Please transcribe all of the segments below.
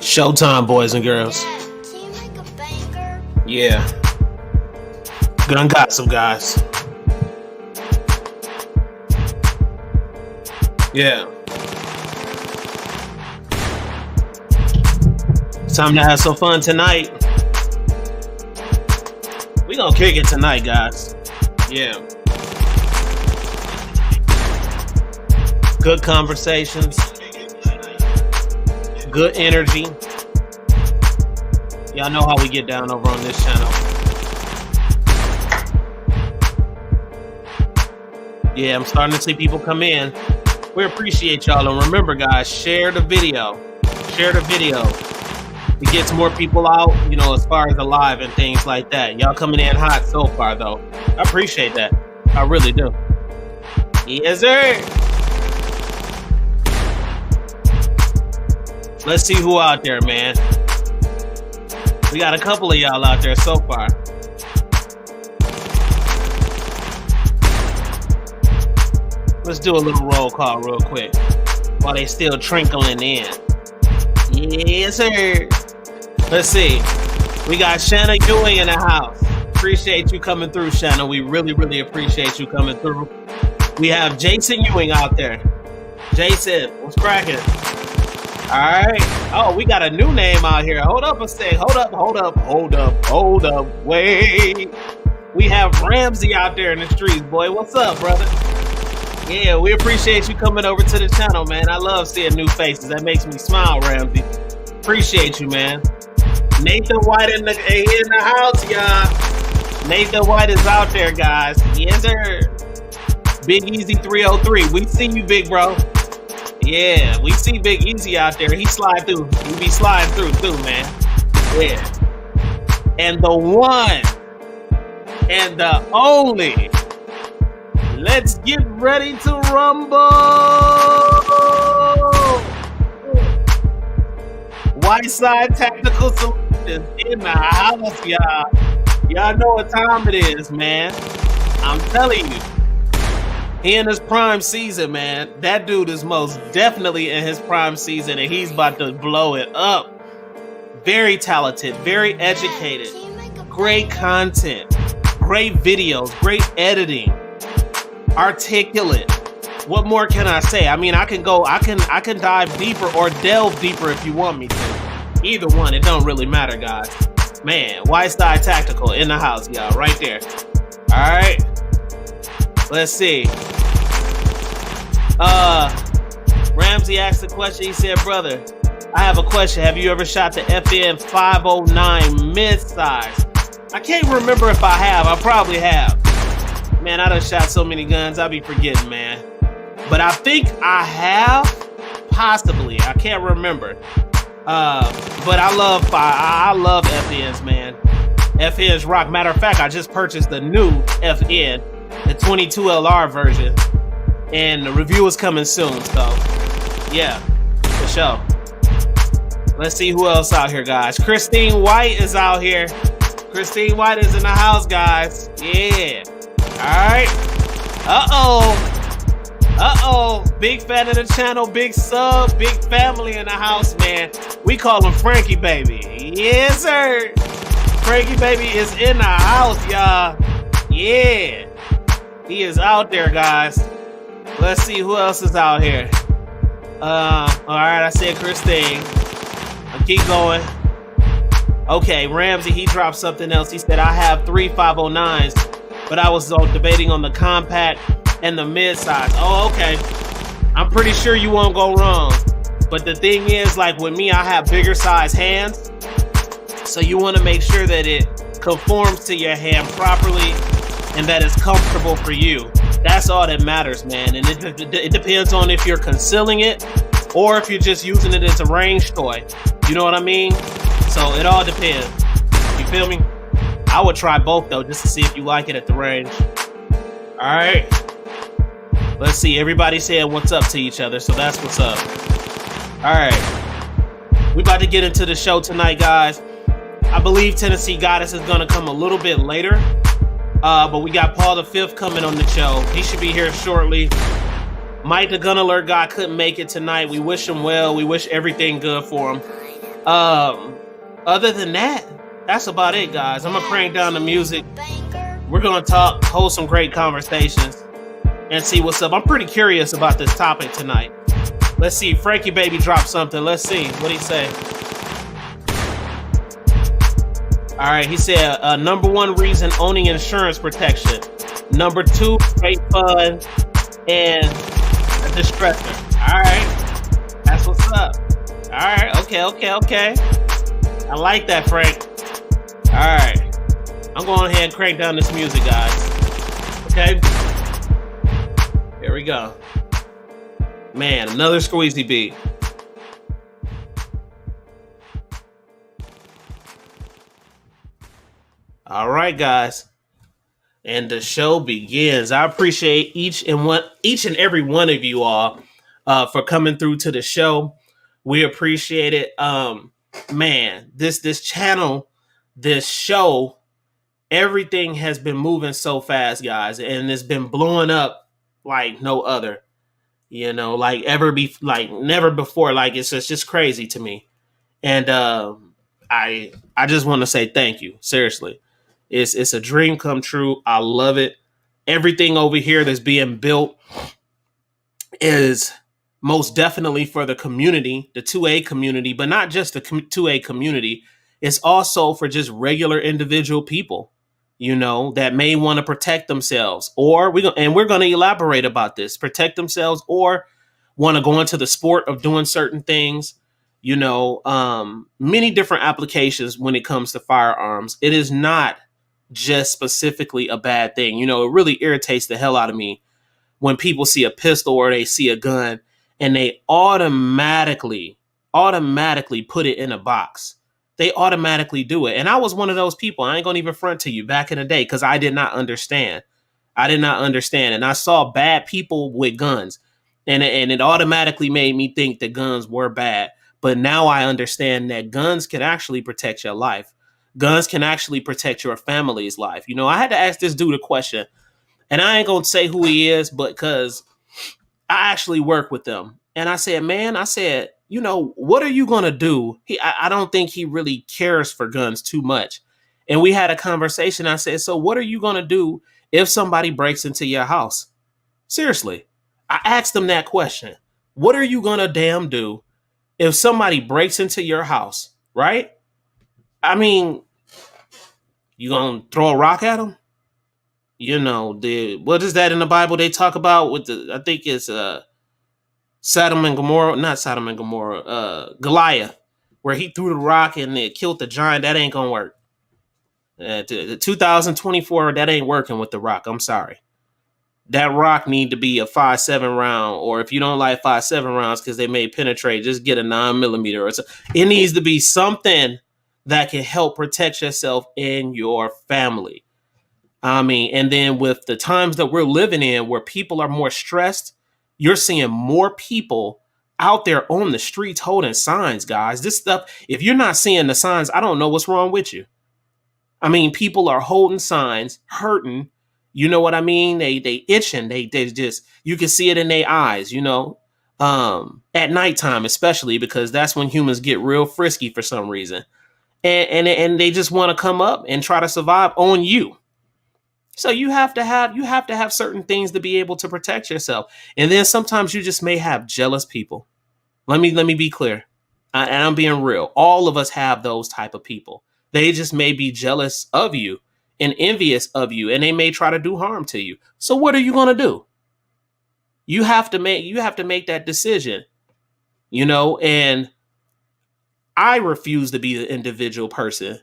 Showtime, boys and girls. Yeah. Gun gossip, guys. Yeah. It's time to have some fun tonight. We gonna kick it tonight, guys. Yeah. Good conversations. Good energy. Y'all know how we get down over on this channel. Yeah, I'm starting to see people come in. We appreciate y'all. And remember, guys, share the video. Share the video. It gets more people out, you know, as far as the live and things like that. Y'all coming in hot so far, though. I appreciate that. I really do. Yes, sir. Let's see who out there, man. We got a couple of y'all out there so far. Let's do a little roll call real quick while they still trickling in. Yes, sir. Let's see. We got Shanna Ewing in the house. Appreciate you coming through, Shanna. We really, really appreciate you coming through. We have Jason Ewing out there. Jason, what's cracking? All right. Oh, we got a new name out here. Hold up a sec. Hold up. Wait. We have Ramsey out there in the streets, boy. What's up, brother? Yeah, we appreciate you coming over to the channel, man. I love seeing new faces. That makes me smile, Ramsey. Appreciate you, man. Nathan White in the house, y'all. Nathan White is out there, guys. Yes, sir. Big Easy 303. We see you, big bro. Yeah, we see Big Easy out there. He slide through. He be sliding through too, man. Yeah. And the one and the only. Let's get ready to rumble. Whiteside Tactical Solutions in the house, y'all. Y'all know what time it is, man. I'm telling you. He in his prime season, man. That dude is most definitely in his prime season, and he's about to blow it up. Very talented, very educated, great content, great videos, great editing, articulate. What more can I say? I mean, I can dive deeper or delve deeper if you want me to. Either one, it don't really matter, guys. Man, Whiteside Tactical in the house, y'all, right there. All right. Let's see. Ramsey asked the question. He said, brother, I have a question. Have you ever shot the FN 509 mid-size? I can't remember if I have. I probably have. Man, I done shot so many guns. I be forgetting, man. But I think I have. Possibly. I can't remember. But I love FNs, man. FNs rock. Matter of fact, I just purchased the new FN. The 22 LR version, and the review is coming soon, so yeah, for sure. Let's see who else out here, guys. Christine White is out here. Christine White is in the house, guys. Yeah. Alright. Uh-oh. Big fan of the channel, big sub, big family in the house, man. We call him Frankie Baby. Yes, sir. Frankie Baby is in the house, y'all. Yeah. He is out there, guys. Let's see who else is out here. Alright, I said Christine. I'll keep going. Okay, Ramsey, he dropped something else. He said, I have 3 509s, but I was debating on the compact and the mid-size. Oh, okay. I'm pretty sure you won't go wrong. But the thing is, like with me, I have bigger size hands. So you want to make sure that it conforms to your hand properly and that it's comfortable for you. That's all that matters, man. And it depends on if you're concealing it or if you're just using it as a range toy. You know what I mean? So it all depends. You feel me? I would try both though, just to see if you like it at the range. All right. Let's see. Everybody saying what's up to each other, so that's what's up. All right. We about to get into the show tonight, guys. I believe Tennessee Goddess is gonna come a little bit later. But we got Paul V coming on the show. He should be here shortly. Mike the Gun Alert guy couldn't make it tonight. We wish him well. We wish everything good for him. Um, Other than that, that's about it, guys. I'm gonna crank down the music. We're gonna talk, hold some great conversations, and see what's up. I'm pretty curious about this topic tonight. Let's see. Frankie Baby dropped something. Let's see what he say. All right, he said number one reason owning insurance protection. Number two, great fun and a distressor. All right, that's what's up. All right, okay. I like that, Frank. All right, I'm going ahead and crank down this music, guys. Okay, here we go. Man, another squeezy beat. All right, guys. And the show begins. I appreciate each and every one of you all for coming through to the show. We appreciate it. Man, this channel, this show, everything has been moving so fast, guys, and it's been blowing up like no other. Like like never before. Like it's just crazy to me. And I just want to say thank you. Seriously. It's a dream come true. I love it. Everything over here that's being built is most definitely for the community, the 2A community, but not just the 2A community. It's also for just regular individual people, that may want to protect themselves, or we're going to elaborate about this, protect themselves, or want to go into the sport of doing certain things. Many different applications when it comes to firearms. It is not just specifically a bad thing. It really irritates the hell out of me when people see a pistol or they see a gun and they automatically put it in a box. They automatically do it. And I was one of those people. I ain't gonna even front to you back in the day because I did not understand. And I saw bad people with guns, and it automatically made me think that guns were bad. But now I understand that guns can actually protect your life. Guns can actually protect your family's life. I had to ask this dude a question, and I ain't gonna say who he is, but because I actually work with them. And I said, man, what are you gonna do? I don't think he really cares for guns too much. And we had a conversation. I said, so what are you gonna do if somebody breaks into your house? Seriously, I asked him that question. What are you gonna damn do if somebody breaks into your house, right? I mean, you gonna throw a rock at them? What is that in the Bible they talk about with I think it's Sodom and Gomorrah, not Sodom and Gomorrah, Goliath, where he threw the rock and it killed the giant. That ain't gonna work. The 2024, that ain't working with the rock. I'm sorry. That rock need to be a 5.7 round, or if you don't like 5.7 rounds because they may penetrate, just get a 9mm or so. It needs to be something that can help protect yourself and your family. And then with the times that we're living in where people are more stressed, you're seeing more people out there on the streets holding signs, guys. This stuff, if you're not seeing the signs, I don't know what's wrong with you. People are holding signs, hurting. You know what I mean? They itching. They just, you can see it in their eyes, at nighttime, especially because that's when humans get real frisky for some reason. And they just want to come up and try to survive on you. So you have to have certain things to be able to protect yourself. And then sometimes you just may have jealous people. Let me be clear. And I'm being real. All of us have those type of people. They just may be jealous of you and envious of you, and they may try to do harm to you. So what are you going to do? You have to make that decision, and I refuse to be the individual person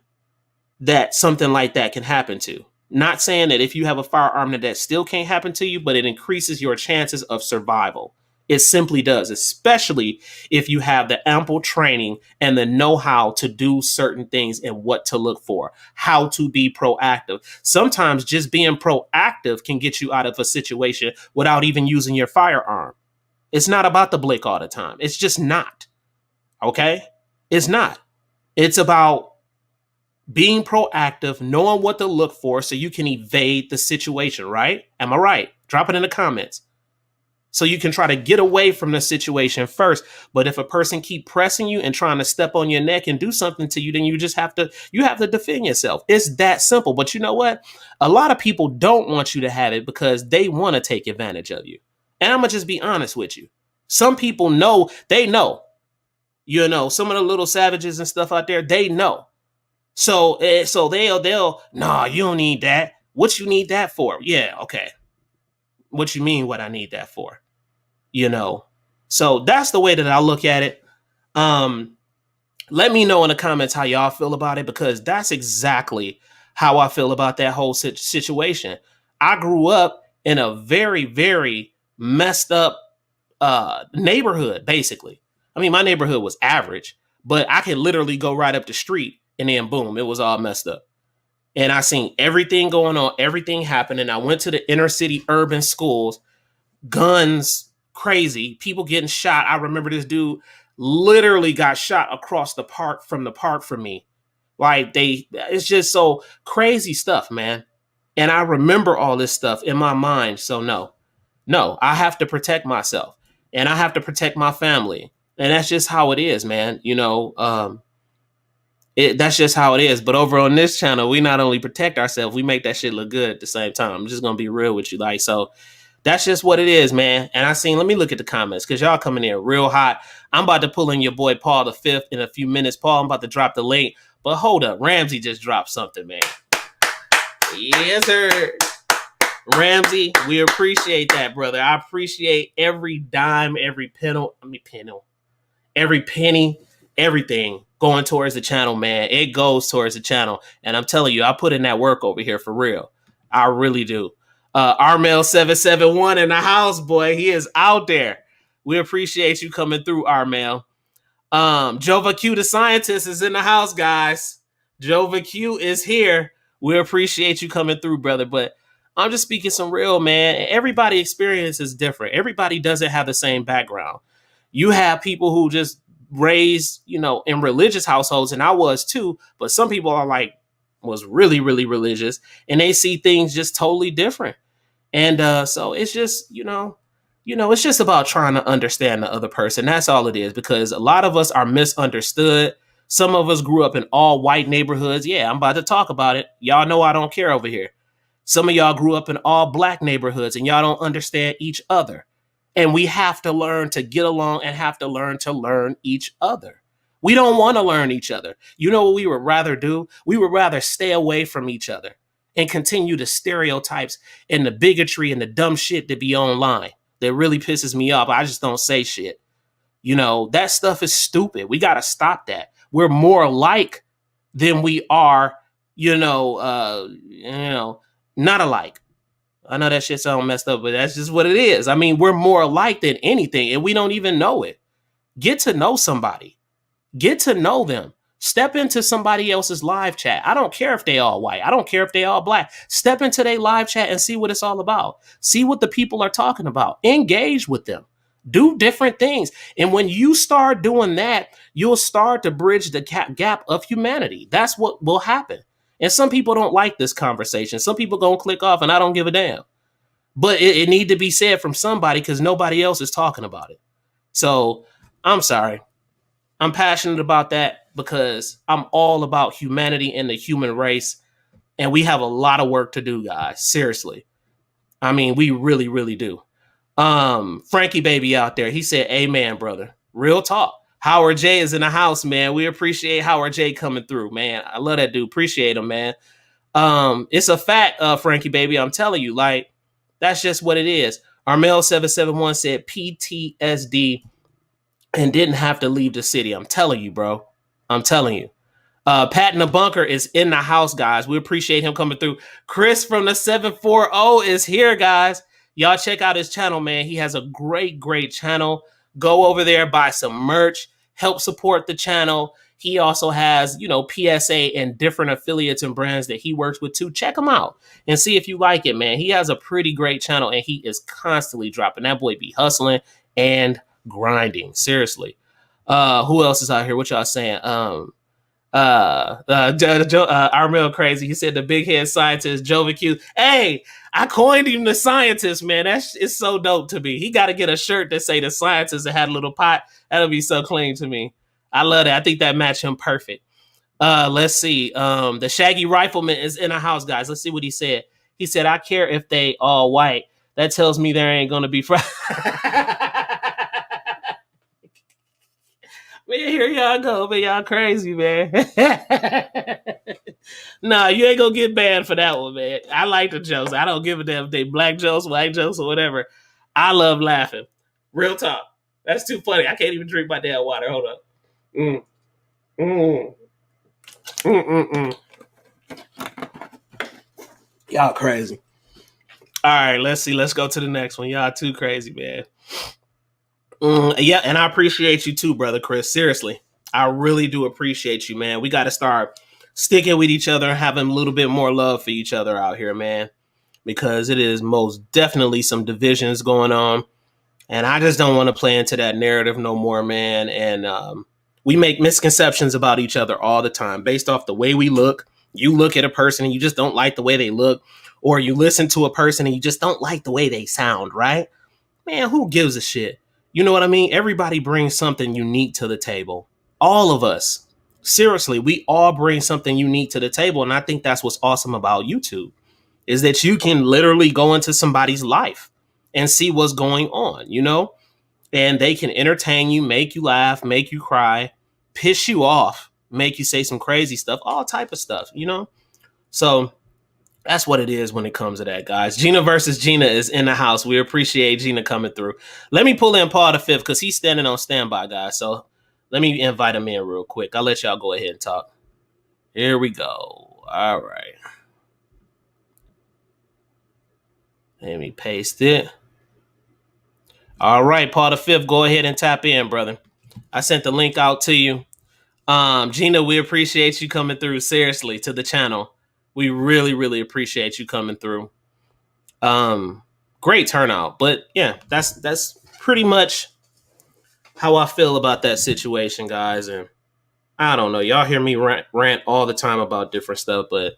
that something like that can happen to. Not saying that if you have a firearm that still can't happen to you, but it increases your chances of survival. It simply does, especially if you have the ample training and the know-how to do certain things and what to look for, how to be proactive. Sometimes just being proactive can get you out of a situation without even using your firearm. It's not about the blick all the time. It's just not. Okay? It's not. It's about being proactive, knowing what to look for so you can evade the situation, right? Am I right? Drop it in the comments. So you can try to get away from the situation first. But if a person keep pressing you and trying to step on your neck and do something to you, then you have to defend yourself. It's that simple. But you know what? A lot of people don't want you to have it because they want to take advantage of you. And I'm gonna just be honest with you. Some people know, they know. You know, some of the little savages and stuff out there, they know. So they'll nah, you don't need that. What you need that for? Yeah, okay. What you mean what I need that for? You know. So that's the way that I look at it. Um Let me know in the comments how y'all feel about it, because that's exactly how I feel about that whole situation. I grew up in a very, very messed up neighborhood, basically. I mean, my neighborhood was average, but I could literally go right up the street and then boom, it was all messed up. And I seen everything going on, everything happening. I went to the inner city urban schools, guns, crazy, people getting shot. I remember this dude literally got shot across the park from me. Like it's just so crazy stuff, man. And I remember all this stuff in my mind. So no, I have to protect myself and I have to protect my family. And that's just how it is, man. You know, that's just how it is. But over on this channel, we not only protect ourselves, we make that shit look good at the same time. I'm just gonna be real with you, like, so that's just what it is, man. And let me look at the comments because y'all coming in real hot. I'm about to pull in your boy Paul the Fifth in a few minutes. Paul, I'm about to drop the link, but hold up, Ramsey just dropped something, man. Yes, sir. Ramsey, we appreciate that, brother. I appreciate every dime, every penny, everything going towards the channel, man. It goes towards the channel. And I'm telling you, I put in that work over here for real. I really do. Armel771 in the house, boy. He is out there. We appreciate you coming through, Armel. Jova Q, the scientist, is in the house, guys. Jova Q is here. We appreciate you coming through, brother. But I'm just speaking some real, man. Everybody experience is different. Everybody doesn't have the same background. You have people who just raised, in religious households, and I was too, but some people was really, really religious, and they see things just totally different. And so it's just, it's just about trying to understand the other person. That's all it is, because a lot of us are misunderstood. Some of us grew up in all white neighborhoods. Yeah, I'm about to talk about it. Y'all know I don't care over here. Some of y'all grew up in all black neighborhoods and y'all don't understand each other. And we have to learn to get along and have to learn each other. We don't want to learn each other. You know what we would rather do? We would rather stay away from each other and continue the stereotypes and the bigotry and the dumb shit that be online that really pisses me off. I just don't say shit. That stuff is stupid. We got to stop that. We're more alike than we are, not alike. I know that shit sounds messed up, but that's just what it is. I mean, we're more alike than anything, and we don't even know it. Get to know somebody. Get to know them. Step into somebody else's live chat. I don't care if they all white. I don't care if they all black. Step into their live chat and see what it's all about. See what the people are talking about. Engage with them. Do different things. And when you start doing that, you'll start to bridge the gap of humanity. That's what will happen. And some people don't like this conversation. Some people gonna click off, and I don't give a damn. But it need to be said from somebody, because nobody else is talking about it. So I'm sorry. I'm passionate about that because I'm all about humanity and the human race. And we have a lot of work to do, guys. Seriously. I mean, we really, really do. Frankie Baby out there, he said, amen, brother. Real talk. Howard J is in the house, man. We appreciate Howard J coming through, man. I love that dude. Appreciate him, man. It's a fact, Frankie Baby. I'm telling you, that's just what it is. Armel771 said PTSD and didn't have to leave the city. I'm telling you, bro. I'm telling you. Pat in the bunker is in the house, guys. We appreciate him coming through. Chris from the 740 is here, guys. Y'all check out his channel, man. He has a great, great channel. Go over there, buy some merch, help support the channel. He also has, PSA and different affiliates and brands that he works with too. Check him out and see if you like it, man. He has a pretty great channel, and he is constantly dropping. That boy be hustling and grinding. Seriously. Who else is out here? What y'all saying? Armel crazy. He said the big head scientist, Jovi Q. Hey, I coined him the scientist, man. It's so dope to me. He got to get a shirt that say the scientist that had a little pot. That'll be so clean to me. I love that. I think that match him perfect. Let's see. The Shaggy Rifleman is in the house, guys. Let's see what he said. He said, I care if they all white. That tells me there ain't gonna be Man, here y'all go, man. Y'all crazy, man. Nah, you ain't gonna get banned for that one, man. I like the jokes. I don't give a damn if they black jokes, white jokes, or whatever. I love laughing. Real talk. That's too funny. I can't even drink my damn water. Hold up. Mm. Mm. Mm-mm-mm. Y'all crazy. All right, let's see. Let's go to the next one. Y'all too crazy, man. Yeah, and I appreciate you too, brother Chris. Seriously, I really do appreciate you, man. We got to start sticking with each other, having a little bit more love for each other out here, man, because it is most definitely some divisions going on. And I just don't want to play into that narrative no more, man. And we make misconceptions about each other all the time based off the way we look. You look at a person and you just don't like the way they look, or you listen to a person and you just don't like the way they sound, right? Man, who gives a shit? You know what I mean? Everybody brings something unique to the table. All of us. Seriously, we all bring something unique to the table. And I think that's what's awesome about YouTube is that you can literally go into somebody's life and see what's going on, you know? And they can entertain you, make you laugh, make you cry, piss you off, make you say some crazy stuff, all type of stuff, you know? So that's what it is when it comes to that, guys. Gina versus Gina is in the house. We appreciate Gina coming through. Let me pull in Paul the Fifth because he's standing on standby, guys. So let me invite him in real quick. I'll let y'all go ahead and talk. Here we go. All right. Let me paste it. All right, Paul the Fifth, go ahead and tap in, brother. I sent the link out to you. Gina, we appreciate you coming through, seriously, to the channel. We really, really appreciate you coming through. Great turnout. But yeah, that's pretty much how I feel about that situation, guys. And I don't know. Y'all hear me rant all the time about different stuff, but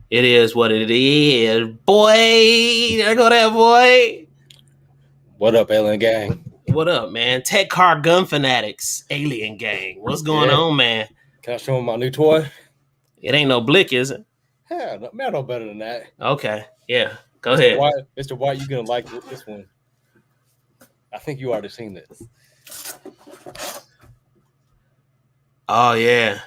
it is what it is. Boy, there go that boy. What up, Alien Gang? What up, man? Tech Car Gun Fanatics, Alien Gang. What's going on, man? Can I show him my new toy? It ain't no Blick, is it? Yeah, man, no better than that. Okay, yeah. Go ahead. Mr. White, you're going to like this one. I think you already seen this. Oh, yeah.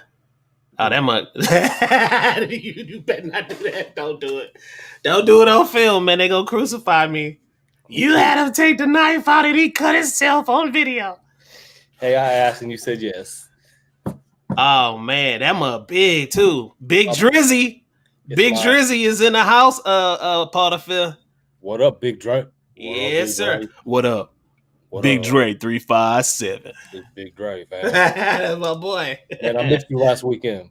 Oh, that much. You better not do that. Don't do it. Don't do it on film, man. They gonna crucify me. You had him take the knife out and he cut himself on video. Hey, I asked and you said yes. Oh, man. That much big, too. Big Drizzy. Big Drizzy is in the house, Paul the Fifth. What up, Big Dre? Yes, sir. What up? Big Dre 357. Big Dre, man. That's my boy. Man, I missed you last weekend.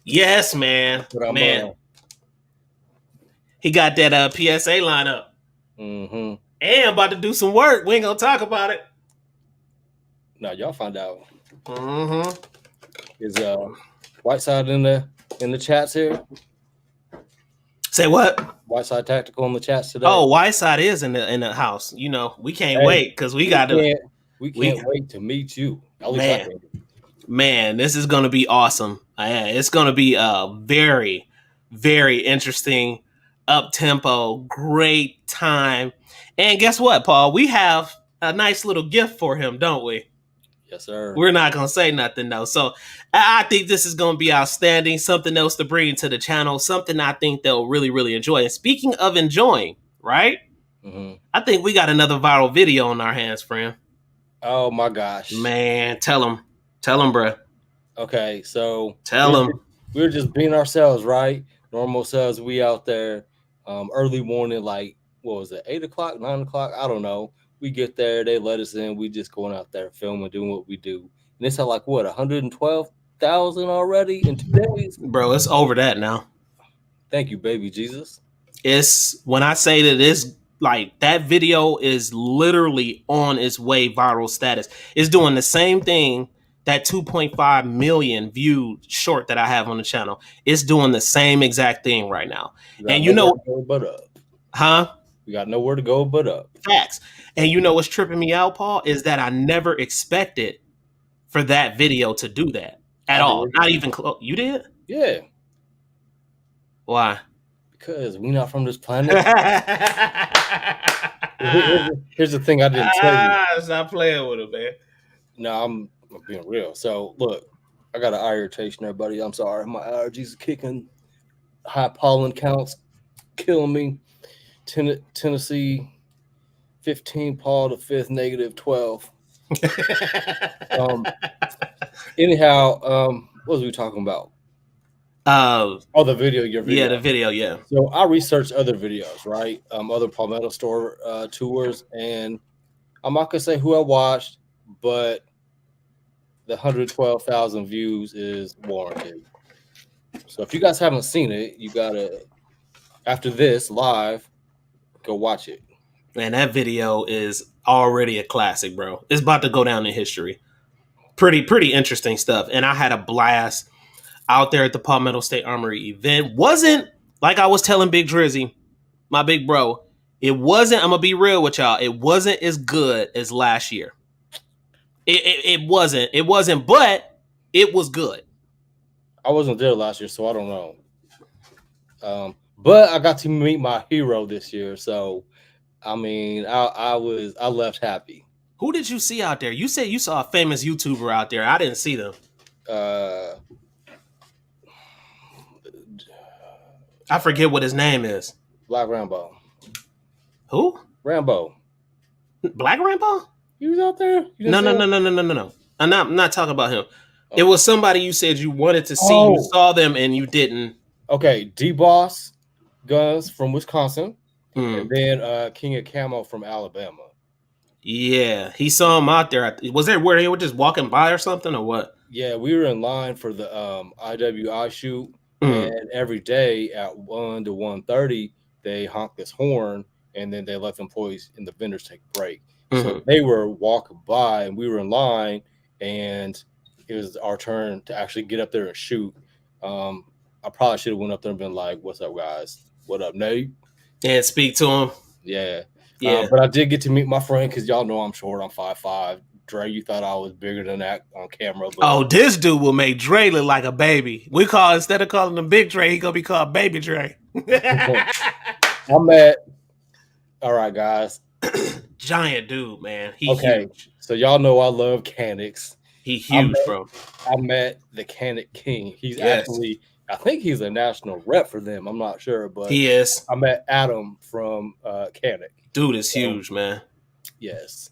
Yes, man. Man. He got that PSA lineup. Mm-hmm. And about to do some work. We ain't gonna talk about it. No, y'all find out. Mm-hmm. Is Whiteside in the chats here? Say what? Whiteside Tactical in the chats today. Oh, Whiteside is in the house. You know, we can't wait because we can't wait to meet you. Man, this is gonna be awesome. It's gonna be a very, very interesting, up-tempo, great time. And guess what, Paul? We have a nice little gift for him, don't we? Yes, sir. We're not going to say nothing, though. So I think this is going to be outstanding. Something else to bring to the channel. Something I think they'll really, really enjoy. And speaking of enjoying, right? Mm-hmm. I think we got another viral video on our hands, friend. Oh, my gosh. Man, tell him. Tell him, bro. Okay, so. Tell him. We're just being ourselves, right? Normal selves. We out there early morning, like, what was it, 8 o'clock, 9 o'clock? I don't know. We get there, they let us in. We just going out there filming, doing what we do. And it's at like, what, 112,000 already in 2 days? Bro, it's over that now. Thank you, baby Jesus. It's when I say that it's like that video is literally on its way viral status. It's doing the same thing that 2.5 million viewed short that I have on the channel, it's doing the same exact thing right now. And you know, to go but up. huh? We got nowhere to go but up. Facts. And you know what's tripping me out, Paul, is that I never expected for that video to do that at I all. did. Not even close. You did? Yeah, Why? because we not from this planet. Here's the thing I didn't tell you. Stop playing with it, man. No, I'm being real. So look, I got an eye irritation there, buddy. I'm sorry. My allergies are kicking. High pollen counts killing me. Tennessee 15, Paul the 5th, -12. Anyhow, what was we talking about? The video, your video. Yeah, the video, yeah. So I researched other videos, right? Other Palmetto store tours, and I'm not gonna say who I watched, but the 112,000 views is warranted. So if you guys haven't seen it, you gotta, after this live, go watch it. Man, that video is already a classic, bro. It's about to go down in history. Pretty interesting stuff. And I had a blast out there at the Palmetto State Armory event. Wasn't, like I was telling Big Drizzy, my big bro, it wasn't, I'm gonna be real with y'all, it wasn't as good as last year. It wasn't, but it was good. I wasn't there last year, so I don't know. But I got to meet my hero this year, so I mean, I left happy. Who did you see out there? You said you saw a famous YouTuber out there. I didn't see them. I forget what his name is. Black Rambo. Who? Rambo. Black Rambo? He was out there? No. I'm not talking about him. Oh. It was somebody you said you wanted to see. Oh. You saw them and you didn't. Okay, D-Boss Guns from Wisconsin. And then King of Camo from Alabama. Yeah, he saw him out there. Was that where they were just walking by or something, or what? Yeah, we were in line for the IWI shoot, and every day at 1 to 1:30, they honk this horn, and then they let the employees and the vendors take a break. So they were walking by, and we were in line, and it was our turn to actually get up there and shoot. I probably should have went up there and been like, "What's up, guys? What up, Nate?" And speak to him. Yeah. But I did get to meet my friend because y'all know I'm short. I'm 5'5". Dre, you thought I was bigger than that on camera. But... this dude will make Dre look like a baby. Instead of calling him Big Dre, he gonna be called Baby Dre. I'm at. All right, guys. Giant dude, man. He huge. So y'all know I love Canics. He huge, bro. I met the Canic King. He's actually, I think he's a national rep for them. I'm not sure, but he is. I met Adam from Canic. Dude is huge, man. Yes,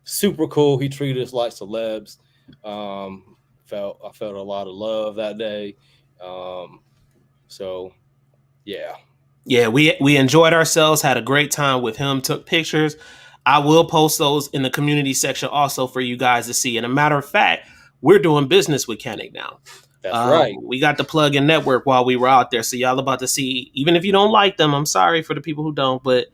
super cool. He treated us like celebs. I felt a lot of love that day. So, yeah. Yeah, we enjoyed ourselves. Had a great time with him. Took pictures. I will post those in the community section also for you guys to see. And a matter of fact, we're doing business with Canic now. That's right. We got the plug-in network while we were out there. So y'all about to see, even if you don't like them, I'm sorry for the people who don't, but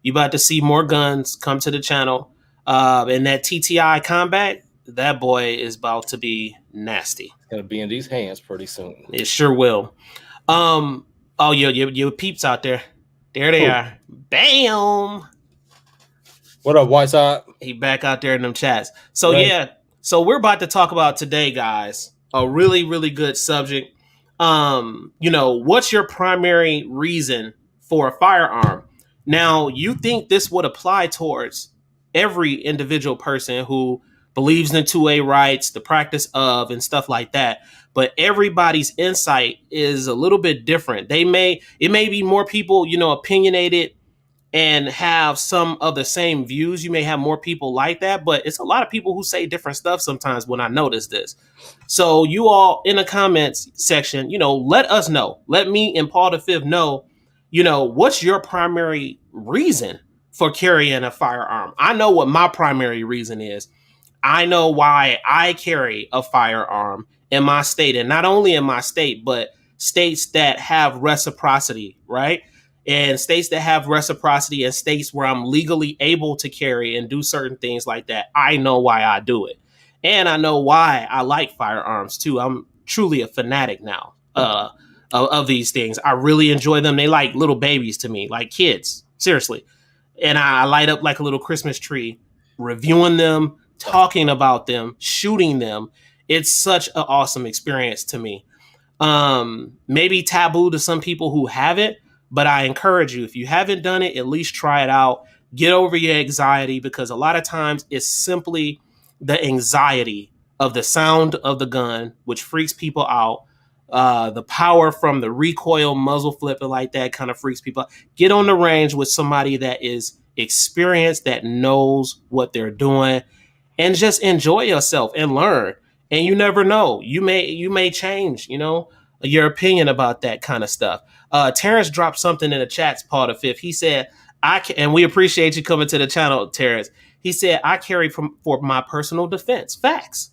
you about to see more guns come to the channel. And that TTI Combat, that boy is about to be nasty. It's going to be in these hands pretty soon. It sure will. Your peeps out there. There they are. Bam! What up, Whiteside? He back out there in them chats. So so we're about to talk about today, guys, a really, really good subject. What's your primary reason for a firearm? Now, you think this would apply towards every individual person who believes in 2A rights, the practice of, and stuff like that. But everybody's insight is a little bit different. It may be more people, opinionated and have some of the same views. You may have more people like that, but it's a lot of people who say different stuff sometimes when I notice this. So you all in the comments section, let us know. Let me and Paul V know, what's your primary reason for carrying a firearm? I know what my primary reason is. I know why I carry a firearm in my state, and not only in my state, but states that have reciprocity, right? And states that have reciprocity and states where I'm legally able to carry and do certain things like that. I know why I do it. and I know why I like firearms too. I'm truly a fanatic now of these things. I really enjoy them. They like little babies to me, like kids, seriously. And I light up like a little Christmas tree, reviewing them, talking about them, shooting them. It's such an awesome experience to me. Maybe taboo to some people who haven't, but I encourage you, if you haven't done it, at least try it out. Get over your anxiety, because a lot of times it's simply the anxiety of the sound of the gun, which freaks people out. The power from the recoil muzzle flipping like that kind of freaks people out. Get on the range with somebody that is experienced, that knows what they're doing, and just enjoy yourself and learn. And you never know, you may change, your opinion about that kind of stuff. Terrence dropped something in the chats, Paul the Fifth. He said, and we appreciate you coming to the channel, Terrence. He said, I carry for my personal defense. Facts.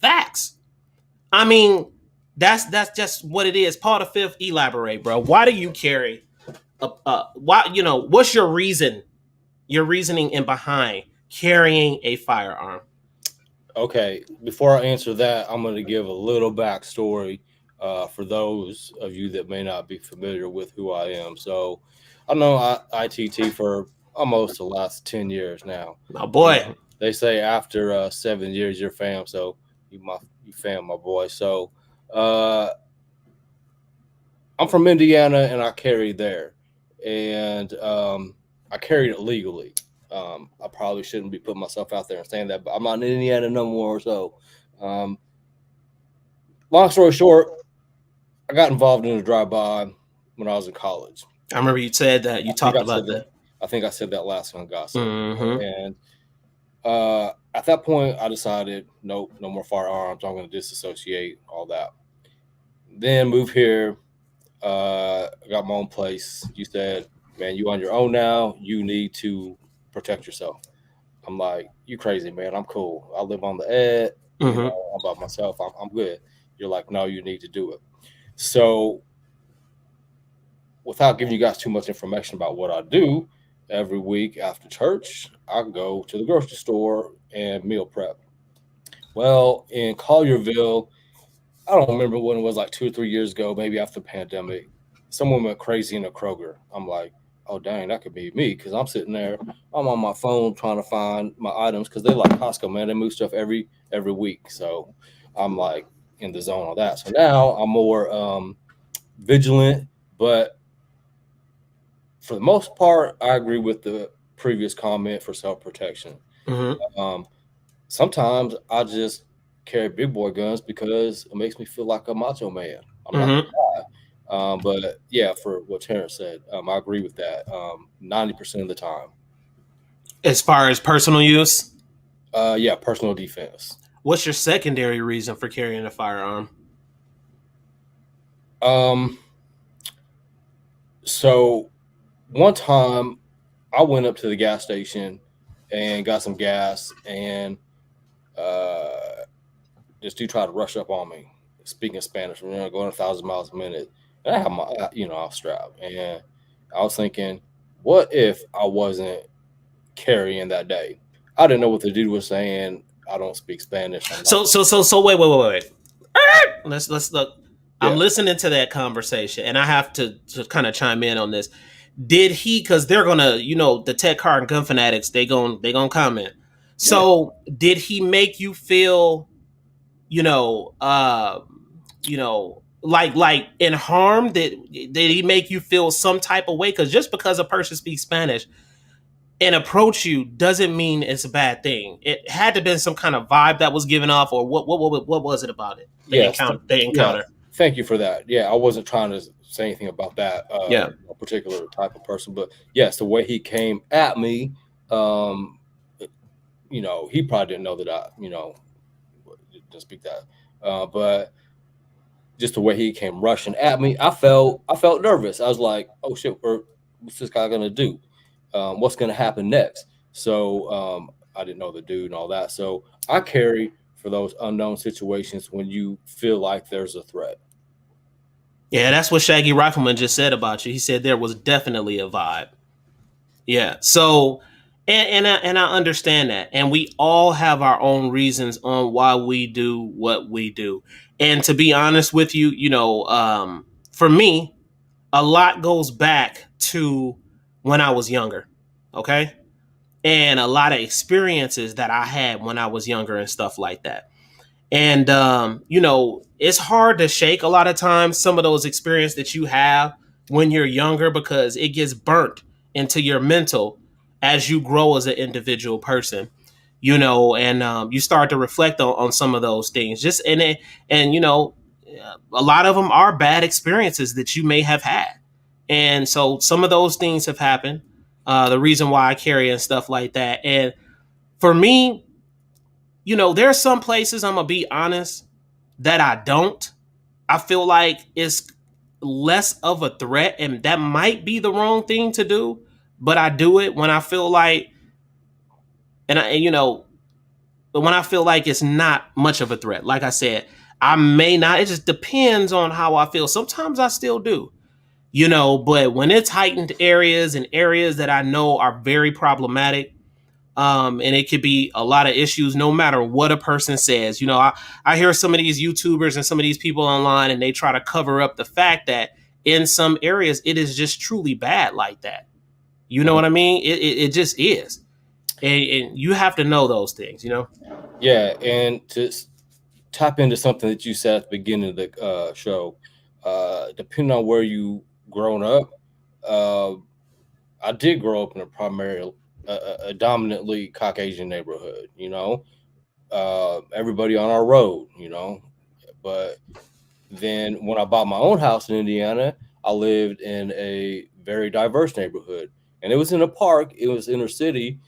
I mean, that's just what it is. Paul the Fifth, elaborate, bro. Why do you carry why, what's your reason, your reasoning in behind carrying a firearm? Okay, before I answer that, I'm going to give a little backstory for those of you that may not be familiar with who I am. So, I know I.T.T for almost the last 10 years now. My boy. They say after 7 years, you're fam. So, you fam, my boy. So, I'm from Indiana, and I carry there. And I carried it legally. I probably shouldn't be putting myself out there and saying that, but I'm not in Indiana no more. So, long story short, I got involved in a drive-by when I was in college. I remember you said that. You talked about that. I think I said that last one, Gossip. Mm-hmm. And at that point, I decided, nope, no more firearms. I'm going to disassociate, all that. Then move here. I got my own place. You said, man, you on your own now. You need to protect yourself. I'm like, you crazy, man. I'm cool. I live on the ed. Mm-hmm. I'm by myself. I'm good. You're like, no, you need to do it. So, without giving you guys too much information about what I do, every week after church, I go to the grocery store and meal prep. Well, in Collierville, I don't remember when it was, like 2 or 3 years ago, maybe after the pandemic, someone went crazy in a Kroger. I'm like, oh, dang, that could be me, because I'm sitting there, I'm on my phone trying to find my items, because they like Costco, man. They move stuff every week. So I'm like in the zone of that. So now I'm more vigilant, but for the most part, I agree with the previous comment for self-protection. Mm-hmm. Sometimes I just carry big boy guns because it makes me feel like a macho man. I'm not Mm-hmm. gonna lie. But yeah, for what Terrence said, I agree with that. 90% of the time. As far as personal use, Yeah, personal defense. what's your secondary reason for carrying a firearm? So one time I went up to the gas station and got some gas, and this dude tried to rush up on me, speaking Spanish, going 1,000 miles a minute. And I had my, I was strapped, and I was thinking, what if I wasn't carrying that day? I didn't know what the dude was saying. I don't speak Spanish. So wait. Let's look. Yeah. I'm listening to that conversation, and I have to kind of chime in on this. Did he? Because they're gonna, the tech car and gun fanatics, they gonna comment. So did he make you feel, like in harm? Did he make you feel some type of way? Because just because a person speaks Spanish and approach you doesn't mean it's a bad thing. It had to have been some kind of vibe that was given off, or what was it about it? The encounter. Yeah. Thank you for that. Yeah, I wasn't trying to say anything about that a particular type of person, but yes, the way he came at me, he probably didn't know that I, didn't speak that, but just the way he came rushing at me, I felt nervous. I was like, oh shit, what's this guy gonna do? What's gonna happen next? So I didn't know the dude and all that. So I carry for those unknown situations when you feel like there's a threat. Yeah, that's what Shaggy Rifleman just said about you. He said there was definitely a vibe. Yeah. So, And I understand that, and we all have our own reasons on why we do what we do. And to be honest with you, for me, a lot goes back to when I was younger. Okay, and a lot of experiences that I had when I was younger and stuff like that. And it's hard to shake a lot of times some of those experiences that you have when you're younger, because it gets burnt into your mental as you grow as an individual person. And you start to reflect on some of those things. Just in it, and a lot of them are bad experiences that you may have had, and so some of those things have happened. The reason why I carry and stuff like that, and for me, there are some places, I'm gonna be honest, that I don't. I feel like it's less of a threat, and that might be the wrong thing to do, but I do it when I feel like, but when I feel like it's not much of a threat. Like I said, I may not. It just depends on how I feel. Sometimes I still do, but when it's heightened areas and areas that I know are very problematic, and it could be a lot of issues no matter what a person says. I hear some of these YouTubers and some of these people online, and they try to cover up the fact that in some areas it is just truly bad like that. You know Mhm. what I mean? It just is. And you have to know those things. Yeah, and tap into something that you said at the beginning of the show, depending on where you grown up, uh, I did grow up in a primarily a dominantly Caucasian neighborhood. Everybody on our road. But then when I bought my own house in Indiana, I lived in a very diverse neighborhood, and it was in a park. It was inner city.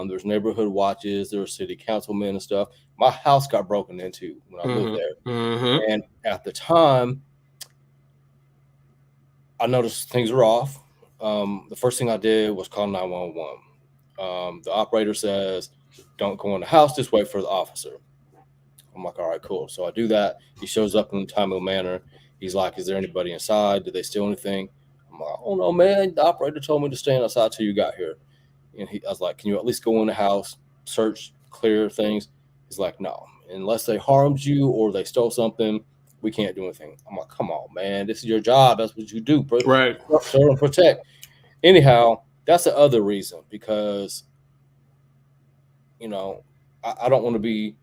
There's neighborhood watches. There were city councilmen and stuff. My house got broken into when I lived there, Mm-hmm. Mm-hmm. and at the time, I noticed things were off. The first thing I did was call 911. The operator says, "Don't go in the house. Just wait for the officer." I'm like, "All right, cool." So I do that. He shows up in a timely manner. He's like, "Is there anybody inside? Did they steal anything?" I'm like, "Oh no, man. The operator told me to stand outside till you got here." And I was like, "Can you at least go in the house, search, clear things?" He's like, "No, unless they harmed you or they stole something, we can't do anything." I'm like, "Come on, man. This is your job. That's what you do. Right. Serve and protect." Anyhow, that's the other reason because you know I don't want to be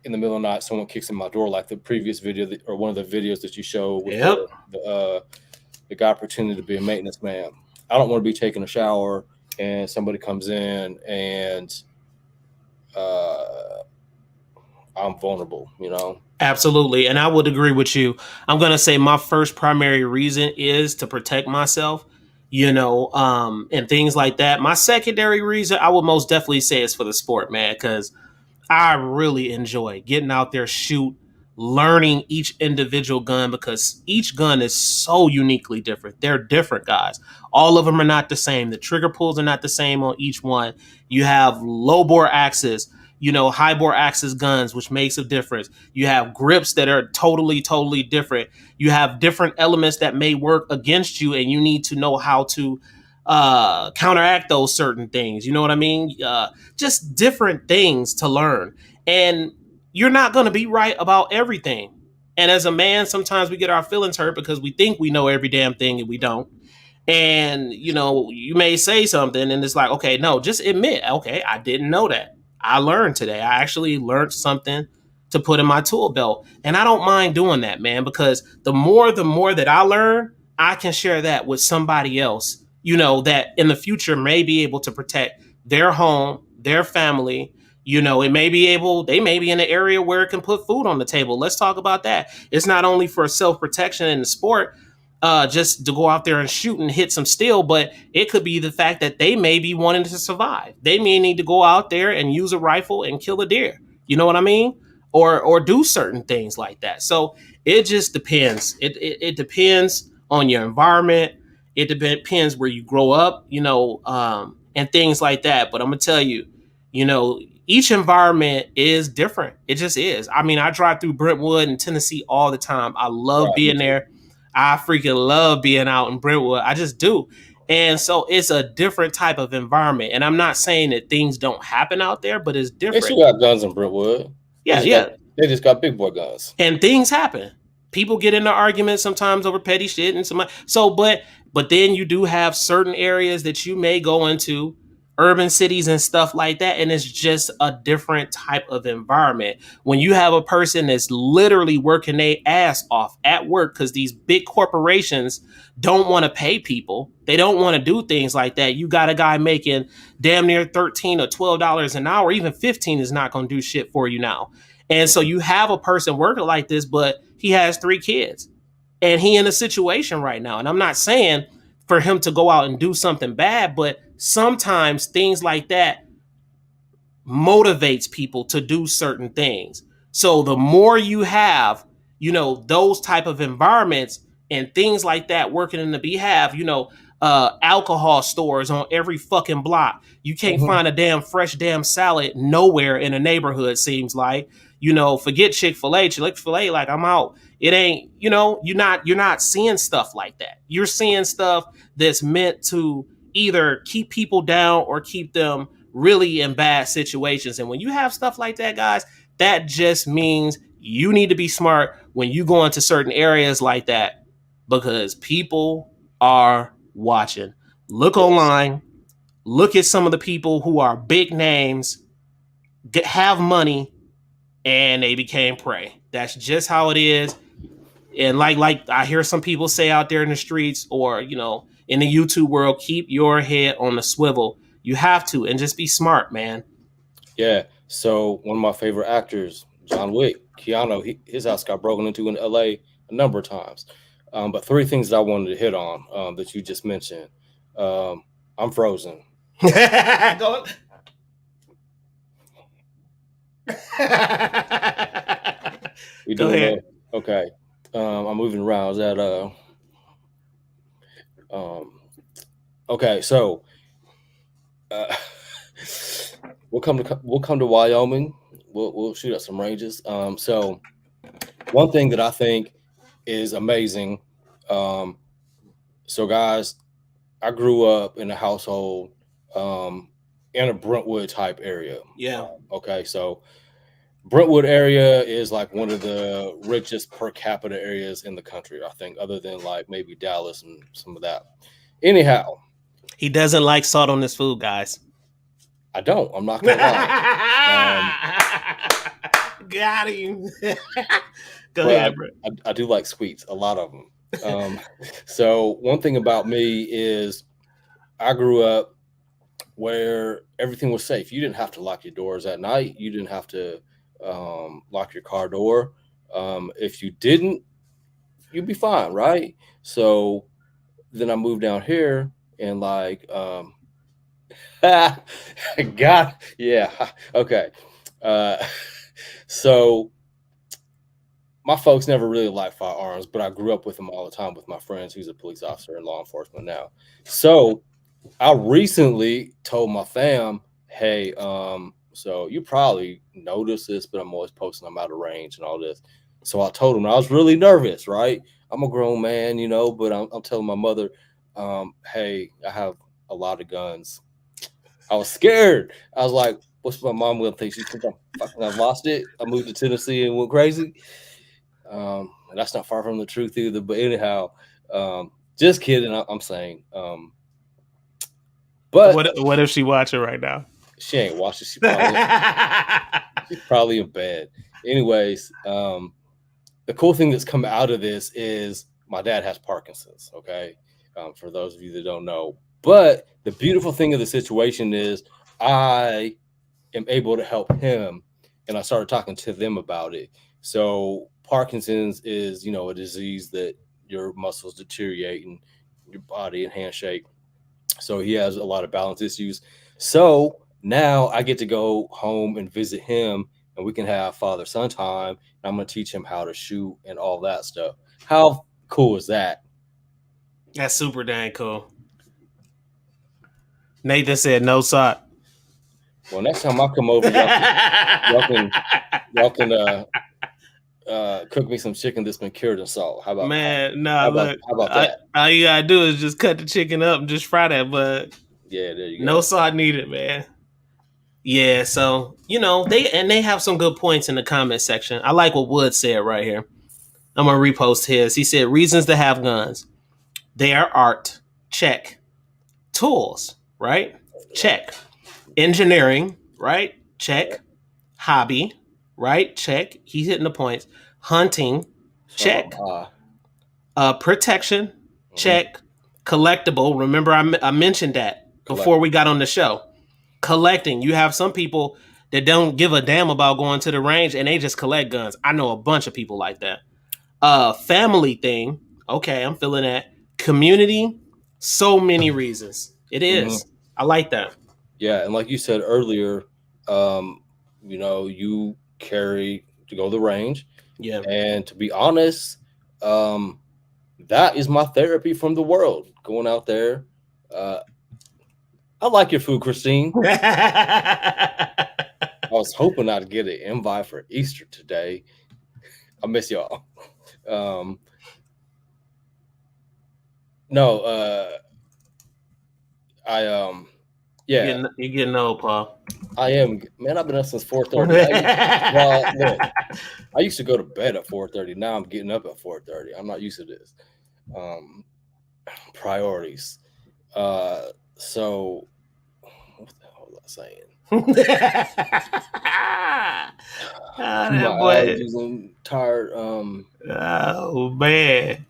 in the middle of the night. Someone kicks in my door like the previous video or one of the videos that you show with Yep. the guy pretending to be a maintenance man. I don't want to be taking a shower and somebody comes in and uh, I'm vulnerable. Absolutely. And I would agree with you. I'm going to say my first primary reason is to protect myself, and things like that. My secondary reason, I would most definitely say, is for the sport, man, because I really enjoy getting out there, shoot, learning each individual gun, because each gun is so uniquely different. They're different, guys. All of them are not the same. The trigger pulls are not the same on each one. You have low bore axes, high bore axis guns, which makes a difference. You have grips that are totally, totally different. You have different elements that may work against you, and you need to know how to counteract those certain things. You know what I mean? Just different things to learn. And you're not going to be right about everything. And as a man, sometimes we get our feelings hurt because we think we know every damn thing and we don't. And you may say something and it's like, okay, no, just admit, okay, I didn't know that. I learned today. I actually learned something to put in my tool belt. And I don't mind doing that, man, because the more that I learn, I can share that with somebody else, that in the future may be able to protect their home, their family. They may be in an area where it can put food on the table. Let's talk about that. It's not only for self protection in the sport, just to go out there and shoot and hit some steel, but it could be the fact that they may be wanting to survive. They may need to go out there and use a rifle and kill a deer. You know what I mean? Or do certain things like that. So it just depends. It depends on your environment. It depends where you grow up, and things like that. But I'm gonna tell you, each environment is different. It just is. I mean, I drive through Brentwood and Tennessee all the time. I love Right, me being too. there. I freaking love being out in Brentwood. I just do. And so it's a different type of environment. And I'm not saying that things don't happen out there, but it's They different. still got guns in Brentwood. Yeah, yeah. They just got big boy guns. And things happen. People get into arguments sometimes over petty shit and but then you do have certain areas that you may go into, urban cities and stuff like that, and it's just a different type of environment. When you have a person that's literally working their ass off at work because these big corporations don't want to pay people, they don't want to do things like that. You got a guy making damn near $13 or $12 an hour, even 15 is not going to do shit for you now. And so you have a person working like this, but he has 3 kids and he in a situation right now. And I'm not saying for him to go out and do something bad, but sometimes things like that motivates people to do certain things. So the more you have, those type of environments and things like that working in the behalf, alcohol stores on every fucking block. You can't find a damn fresh damn salad nowhere in a neighborhood, seems like. Forget Chick-fil-A. Chick-fil-A, like, I'm out. It ain't, you're not seeing stuff like that. You're seeing stuff that's meant to either keep people down or keep them really in bad situations. And when you have stuff like that, guys, that just means you need to be smart when you go into certain areas like that because people are watching. Look online, look at some of the people who are big names, have money, and they became prey. That's just how it is. And like I hear some people say out there in the streets or in the YouTube world, keep your head on the swivel. You have to, and just be smart, man. Yeah. So one of my favorite actors, John Wick, Keanu, his house got broken into in L.A. a number of times. But 3 things that I wanted to hit on that you just mentioned. I'm frozen. Go. We Go doing ahead. okay. I'm moving around. Is that okay? So we'll come to Wyoming. We'll shoot at some ranges. So one thing that I think is amazing. So guys, I grew up in a household in a Brentwood type area. Yeah. Okay, so Brentwood area is like one of the richest per capita areas in the country, I think, other than like maybe Dallas and some of that. Anyhow, He doesn't like salt on his food, guys. I don't. I'm not gonna lie. Got him. Go But ahead, bro. I do like sweets, a lot of them. So one thing about me is I grew up where everything was safe. You didn't have to lock your doors at night. You didn't have to lock your car door. If you didn't, you'd be fine, right? So then I moved down here and like, God, yeah, okay. So my folks never really liked firearms, but I grew up with them all the time with my friends who's a police officer in law enforcement now. So I recently told my fam, hey, so you probably noticed this, but I'm always posting I'm out of range and all this. So I told him I was really nervous, right? I'm a grown man, but I'm telling my mother, hey, I have a lot of guns. I was scared. I was like, what's my mom gonna think? She think I've lost it. I moved to Tennessee and went crazy. That's not far from the truth either. But anyhow, just kidding. I'm saying. But what if she watching right now? she ain't watching. She's probably in bed. Anyways, the cool thing that's come out of this is my dad has Parkinson's. Okay, for those of you that don't know. But the beautiful thing of the situation is I am able to help him, and I started talking to them about it. So Parkinson's is, a disease that your muscles deteriorate and your body and handshake. So he has a lot of balance issues. So now I get to go home and visit him, and we can have father-son time. I'm going to teach him how to shoot and all that stuff. How cool is that? That's super dang cool. Nathan said no sock. Well, next time I come over, y'all can cook me some chicken that's been cured in salt. Man, nah, look, how about that? all you gotta do is just cut the chicken up and just fry that, but Yeah, there you no go. salt needed, man. Yeah, so they have some good points in the comment section. I like what Wood said right here. I'm gonna repost his. He said reasons to have guns. They are art. Check. Tools, right? Right. Check. Engineering, right? Yeah. Check. Hobby, right? Check. He's hitting the points. Hunting, Sorry about check. my eye. Protection, Mm-hmm. check. Collectible. Remember, I mentioned that before we Collectible. got on the show. Collecting. You have some people that don't give a damn about going to the range and they just collect guns. I know a bunch of people like that. Family thing. Okay, I'm feeling that. Community. So many reasons. It Mm-hmm. is. I like that. Yeah, and like you said earlier, um, you carry to go to the range, Yeah. and to be honest, um, that is my therapy from the world. Going out there. Uh, I like your food, Christine. I was hoping I'd get an invite for Easter today. I miss y'all. Um, no, I yeah, You're getting old, Paul. I am. Man, I've been up since 4:30. Well, look, I used to go to bed at 4:30. Now I'm getting up at 4:30. I'm not used to this. Um, Priorities. So what the hell was I saying? Ah, My that boy. allergies and tired. Oh man.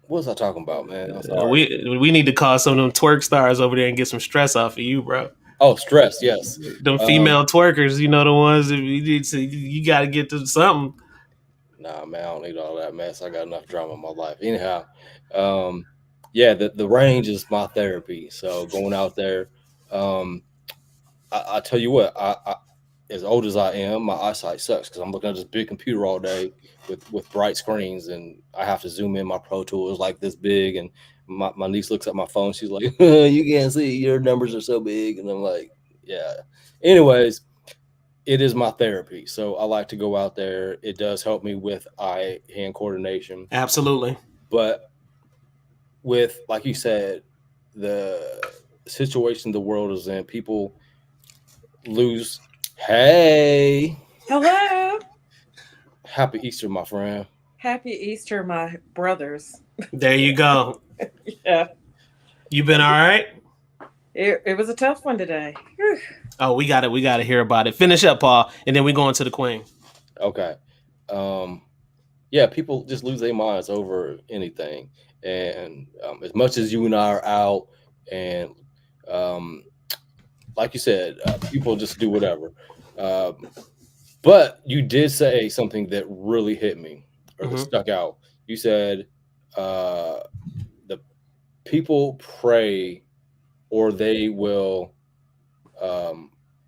What was I talking about, man? I'm sorry. We need to call some of them twerk stars over there and get some stress off of you, bro. Oh, stress. Yes. Them Um, female twerkers, the ones that you got to get to something. nah, man, I don't need all that mess. I got enough drama in my life. Anyhow, um, yeah, the range is my therapy. So going out there, um, I tell you what, as old as I am, my eyesight sucks because I'm looking at this big computer all day with bright screens, and I have to zoom in. My Pro Tools like this big, and my niece looks at my phone. She's like, "You can't see. Your numbers are so big," and I'm like, "Yeah." Anyways, it is my therapy, so I like to go out there. It does help me with eye hand coordination, Absolutely. but with like you said, the situation the world is in, people lose. Hey, Hello. happy Easter, my friend. Happy Easter, my brothers. There you go. Yeah. You been all right? It was a tough one today. Whew. Oh, we got it. We got to hear about it. Finish up, Paul, and then we go into the Queen. Okay. Yeah, people just lose their minds over anything. And as much as you and I are out, and um, like you said, people just do whatever. Um, but you did say something that really hit me or that Mhm. stuck out. You said the people pray or they will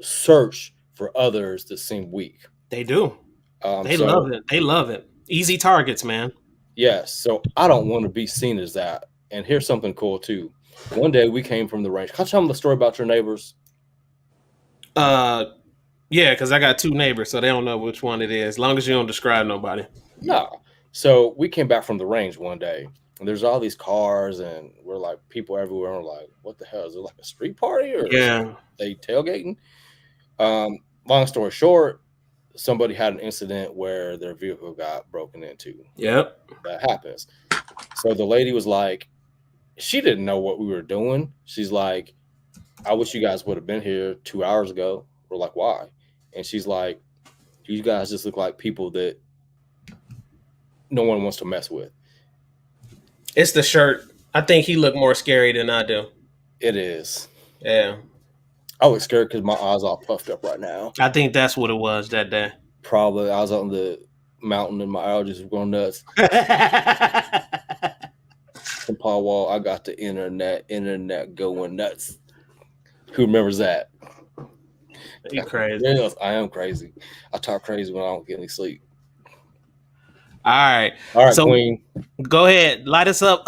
search for others that seem weak. They do. They So love it. They love it. Easy targets, man. yes, so I don't want to be seen as that. And here's something cool too. One day we came from the range. Can I tell them the story about your neighbors? Uh, yeah, because I got two neighbors, so they don't know which one it is. As long as you don't describe nobody. No. So we came back from the range one day, and there's all these cars, and we're like people everywhere. And we're like, what the hell? Is it like a street party or Yeah. they tailgating? Long story short, somebody had an incident where their vehicle got broken into. Yep. That happens. So the lady was like, she didn't know what we were doing. She's like, I wish you guys would have been here 2 hours ago. We're like, why? And she's like, you guys just look like people that no one wants to mess with. It's the shirt. I think he looked more scary than I do. It is. Yeah. I was scared because my eyes all puffed up right now. I think that's what it was that day. Probably I was on the mountain and my allergies were going nuts. From Paul Wall, I got the internet going nuts. Who remembers that? You crazy. Yes, I am crazy. I talk crazy when I don't get any sleep. All right. All right, So Queen. go ahead. Light us up.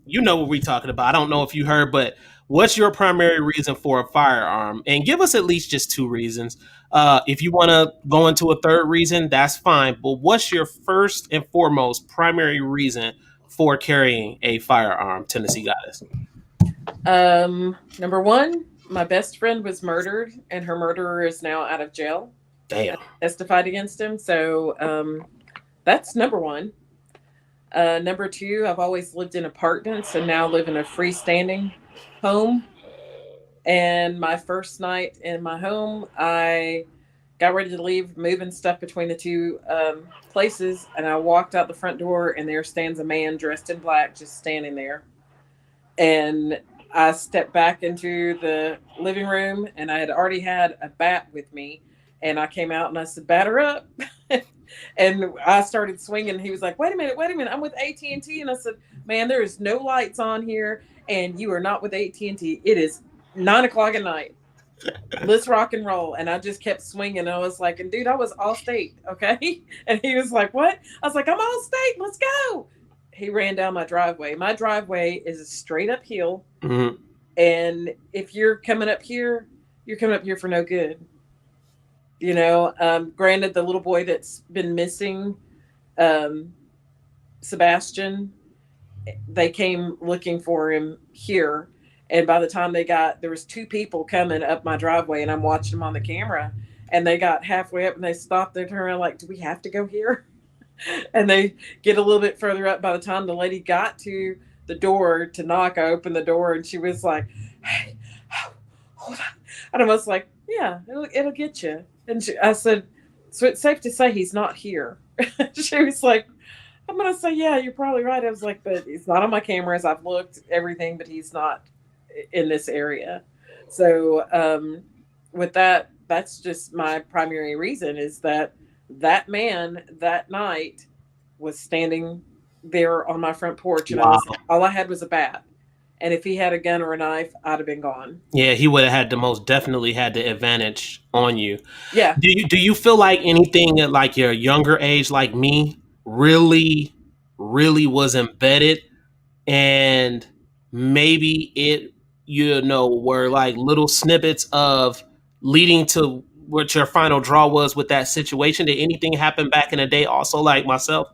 You know what we're talking about. I don't know if you heard, but what's your primary reason for a firearm? And give us at least just two reasons. If you want to go into a third reason, that's fine. But what's your first and foremost primary reason for carrying a firearm, Tennessee Goddess? Number one, my best friend was murdered, and her murderer is now out of jail. I Damn. testified against him, so that's number one. Number two, I've always lived in apartments and now live in a freestanding home. And my first night in my home, I got ready to leave, moving stuff between the two places, and I walked out the front door, and there stands a man dressed in black, just standing there. And I stepped back into the living room, and I had already had a bat with me, and I came out and I said, "Batter up." And I started swinging. He was like, wait a minute, I'm with AT&T. And I said, man, there is no lights on here, and you are not with AT&T. It is 9 o'clock at night. Let's rock and roll. And I just kept swinging. I was like, and dude, I was all state, okay? And he was like, what? I was like, I'm all state. Let's go. He ran down my driveway. My driveway is a straight up hill. Mm-hmm. And if you're coming up here, you're coming up here for no good. You know, granted, the little boy that's been missing, Sebastian, they came looking for him here. And by the time there was two people coming up my driveway, and I'm watching them on the camera. And they got halfway up and they stopped. They turned around like, do we have to go here? And they get a little bit further up. By the time the lady got to the door to knock, I opened the door, and she was like, hey, hold on. And I was like, yeah, it'll get you. And I said, so it's safe to say he's not here. She was like, I'm going to say, yeah, you're probably right. I was like, but he's not on my cameras. I've looked everything, but he's not in this area. So with that, that's just my primary reason, is that man that night was standing there on my front porch, and Wow. all I had was a bat. And if he had a gun or a knife, I'd have been gone. Yeah, he would have had definitely had the advantage on you. Yeah. Do you feel like anything at like your younger age, like me, really was embedded, and maybe it, were like little snippets of leading to what your final draw was with that situation? Did anything happen back in the day also, like myself?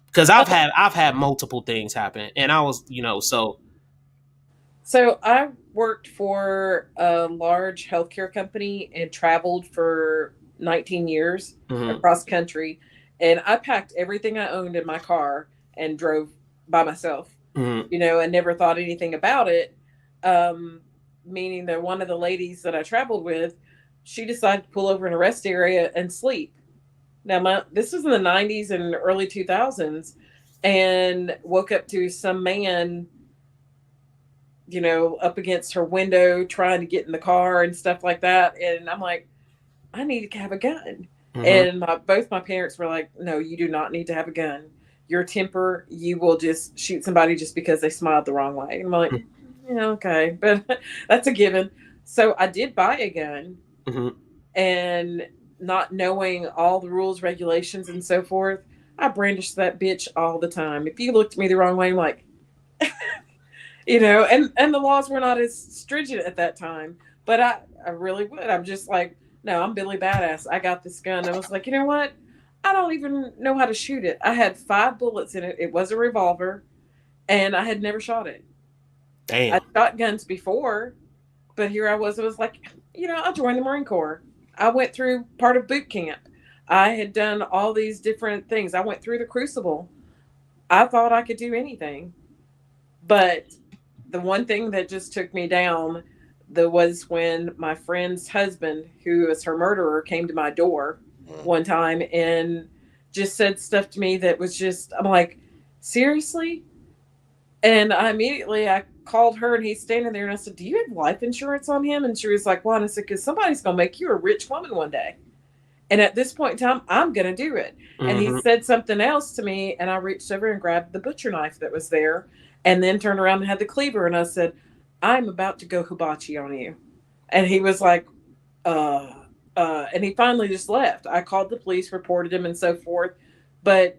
Because I've had multiple things happen, and I was, So I worked for a large healthcare company and traveled for 19 years Mhm. across country. And I packed everything I owned in my car and drove by myself, Mhm. and never thought anything about it. Meaning that one of the ladies that I traveled with, she decided to pull over in a rest area and sleep. Now, this was in the 90s and early 2000s, and woke up to some man, up against her window trying to get in the car and stuff like that. And I'm like, I need to have a gun. Mhm. And both my parents were like, no, you do not need to have a gun. Your temper, you will just shoot somebody just because they smiled the wrong way. And I'm like, yeah, okay, but that's a given. So I did buy a gun, Mhm. and not knowing all the rules, regulations, and so forth, I brandished that bitch all the time. If you looked at me the wrong way, I'm like, and the laws were not as stringent at that time, but I really would. I'm just like, no, I'm Billy Badass. I got this gun. I was like, you know what? I don't even know how to shoot it. I had 5 bullets in it. It was a revolver, and I had never shot it. I Damn. shot guns before, but here I was. It was like, I joined the Marine Corps. I went through part of boot camp. I had done all these different things. I went through the crucible. I thought I could do anything. But the one thing that just took me down was when my friend's husband, who was her murderer, came to my door one time and just said stuff to me that was just, I'm like, seriously? And I called her, and he's standing there, and I said, do you have life insurance on him? And she was like, well, and I said, because somebody's going to make you a rich woman one day. And at this point in time, I'm going to do it. And he Mhm. said something else to me, and I reached over and grabbed the butcher knife that was there, and then turned around and had the cleaver. And I said, I'm about to go hibachi on you. And he was like, and he finally just left. I called the police, reported him, and so forth. But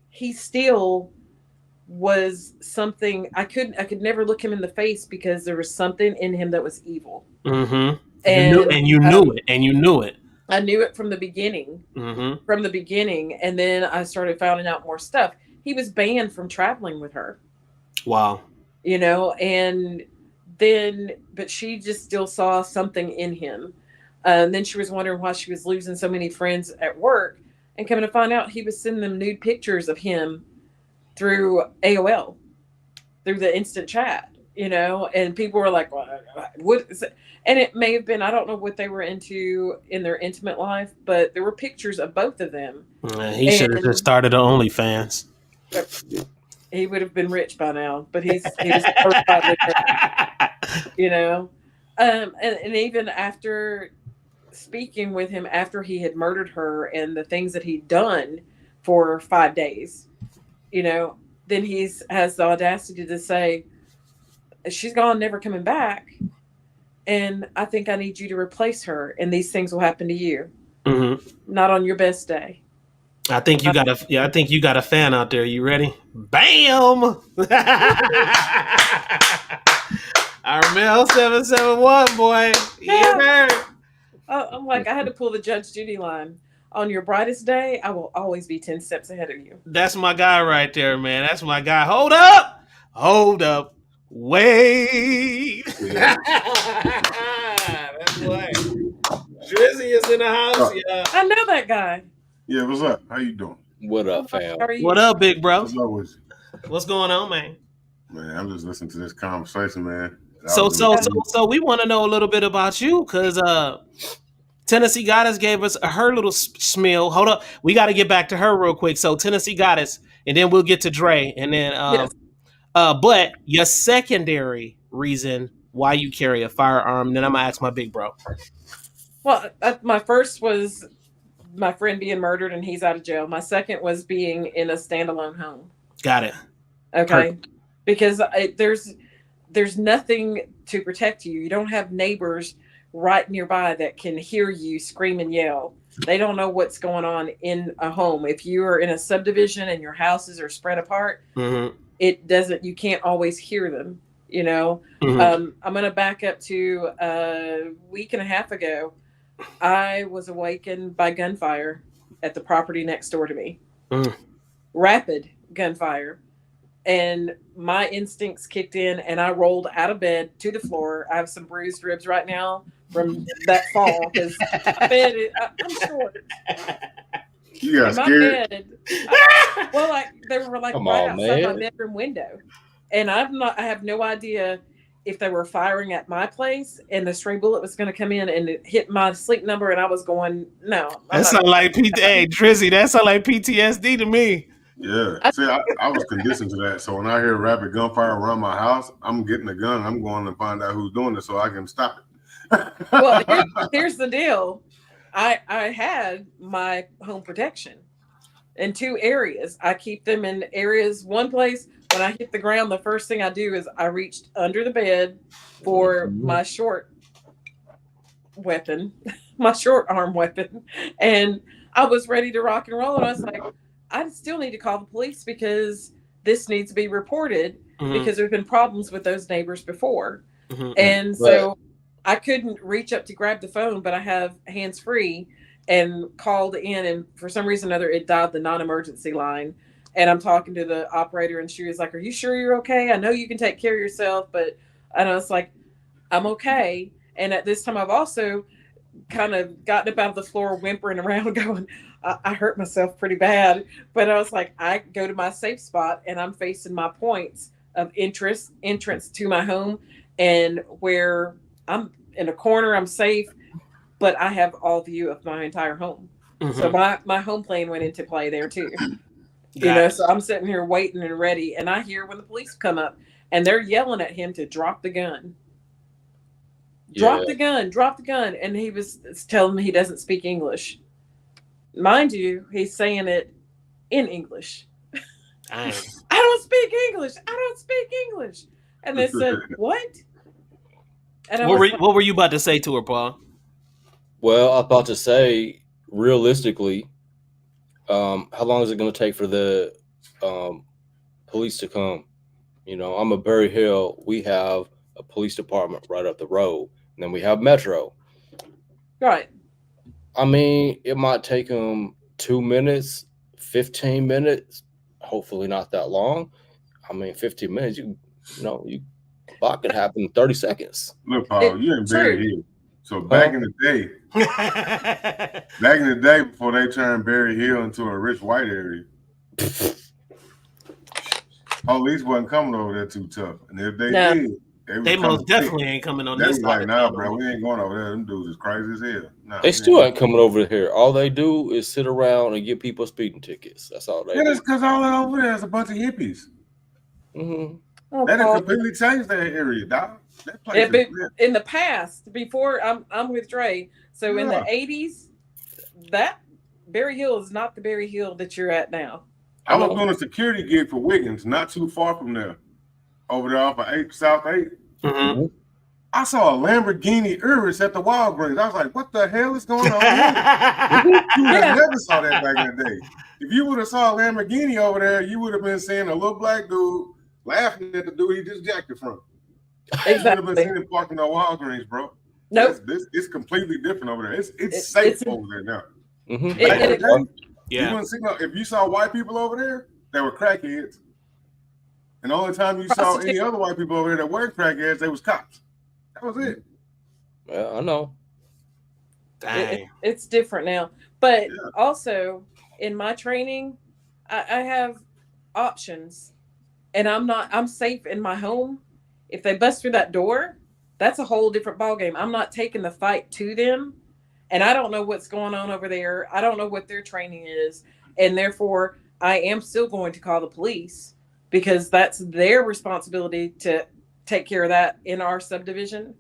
he still was something I could never look him in the face because there was something in him that was evil. Mm-hmm. And you knew it, and you knew it. I knew it from the beginning. Mm-hmm. From the beginning, and then I started finding out more stuff. He was banned from traveling with her. Wow. And then, but she just still saw something in him. And then she was wondering why she was losing so many friends at work. And coming to find out, he was sending them nude pictures of him through AOL, through the instant chat, and people were like, what is it? And it may have been, I don't know what they were into in their intimate life, but there were pictures of both of them. He should have just started an OnlyFans. He would have been rich by now, but he was horrified, and even after speaking with him after he had murdered her and the things that he'd done for 5 days, then has the audacity to say, she's gone, never coming back, and I think I need you to replace her, and these things will happen to you. Mm-hmm. Not on your best day. I think you got a fan out there. You ready? Bam! Armel 771, boy. Yeah. I'm like, I had to pull the Judge Judy line. On your brightest day, I will always be 10 steps ahead of you. That's my guy right there, man. That's my guy. Hold up. Wait. That's why. Drizzy is in the house. Yeah. I know that guy. Yeah, what's up? How you doing? What up, fam? What up, big bro? What's up with you? What's going on, man? Man, I'm just listening to this conversation, man. So we want to know a little bit about you, because Tennessee Goddess gave us her little spiel. Hold up, we got to get back to her real quick. So Tennessee Goddess, and then we'll get to Dre, and then Yes. But your secondary reason why you carry a firearm, and then I'm gonna ask my big bro. Well, my first was my friend being murdered and he's out of jail. My second was being in a standalone home. Got it. Okay. Perfect. Because there's nothing to protect you. You don't have neighbors right nearby that can hear you scream and yell. They don't know what's going on in a home. If you are in a subdivision and your houses are spread apart, Mm-hmm. you can't always hear them, Mm-hmm. I'm going to back up to a week and a half ago. I was awakened by gunfire at the property next door to me. Rapid gunfire. And my instincts kicked in and I rolled out of bed to the floor. I have some bruised ribs right now from that fall because I'm short. You got My scared? bed, they were like Come right on, outside man. my bedroom window. And I have no idea if they were firing at my place and the stray bullet was going to come in and it hit my sleep number and I was going, no. That sounds like Hey, Drizzy, that sounds like PTSD to me. Yeah. See, I was conditioned to that. So when I hear rapid gunfire around my house, I'm getting a gun. I'm going to find out who's doing it so I can stop it. Well, here's the deal. I had my home protection in 2 areas. I keep them in areas. One place, when I hit the ground, the first thing I do is I reached under the bed for my short weapon, my short arm weapon. And I was ready to rock and roll. And I was like, I still need to call the police because this needs to be reported because there's been problems with those neighbors before. And so I couldn't reach up to grab the phone, but I have hands free and called in. And for some reason or other, it dialed the non-emergency line. And I'm talking to the operator and she was like, are you sure you're okay? I know you can take care of yourself, but I was like, I'm okay. And at this time, I've also kind of gotten up out of the floor, whimpering around going, I hurt myself pretty bad. But I was like, I go to my safe spot and I'm facing my points of entrance to my home, and where I'm in a corner, I'm safe, but I have all view of my entire home. So my home plan went into play there too. So I'm sitting here waiting and ready, and I hear when the police come up and they're yelling at him to drop the gun. Drop the gun. And he was telling me he doesn't speak English. Mind you, he's saying it in English. I don't speak English. And they said, what? And what were you about to say to her, Paul? Well, I was about to say, realistically, how long is it going to take for the police to come. You know, I'm a Berry Hill. We have a police department right up the road, and then we have Metro. Right. I mean, it might take them 2 minutes, 15 minutes. Hopefully, not that long. I mean, 15 minutes. You a lot could happen in 30 seconds. Look, Paul, you in True. Berry Hill. So back in the day before they turned Berry Hill into a rich white area, police wasn't coming over there too tough. And if they No. did, They most definitely ain't coming on They this was side like, of nah, town. bro, we ain't going over there. Them dudes is crazy as hell. Nah, They still ain't coming over here. All they do is sit around and give people speeding tickets. That's all they Yeah, do. that's because all that over there is a bunch of hippies. Mm-hmm. Oh, That done Paul. completely changed that area, dog. That place Yeah, is but lit. in the past, before I'm with Dre. So in the Yeah. 80s, that Berry Hill is not the Berry Hill that you're at now. I was doing a security gig for Wiggins, not too far from there, over there off of 8 South 8. Mhm. I saw a Lamborghini Urus at the Walgreens. I was like, what the hell is going on here? You would have never saw that back in the day. If you would have saw a Lamborghini over there, you would have been seeing a little black dude laughing at the dude he just jacked it from. You would have been seeing him parking at Walgreens, bro. Nope. It's completely different over there. It's safe over there now. Mm-hmm. Back in the day, Yeah. you wouldn't see if you saw white people over there, they were crackheads. And the only time you saw any other white people over there that weren't crackheads, they was cops. That was it. Yeah, I know. Dang. It's different now. But also in my training, I have options, and I'm safe in my home. If they bust through that door, that's a whole different ballgame. I'm not taking the fight to them, and I don't know what's going on over there. I don't know what their training is, and therefore I am still going to call the police because that's their responsibility to take care of that in our subdivision.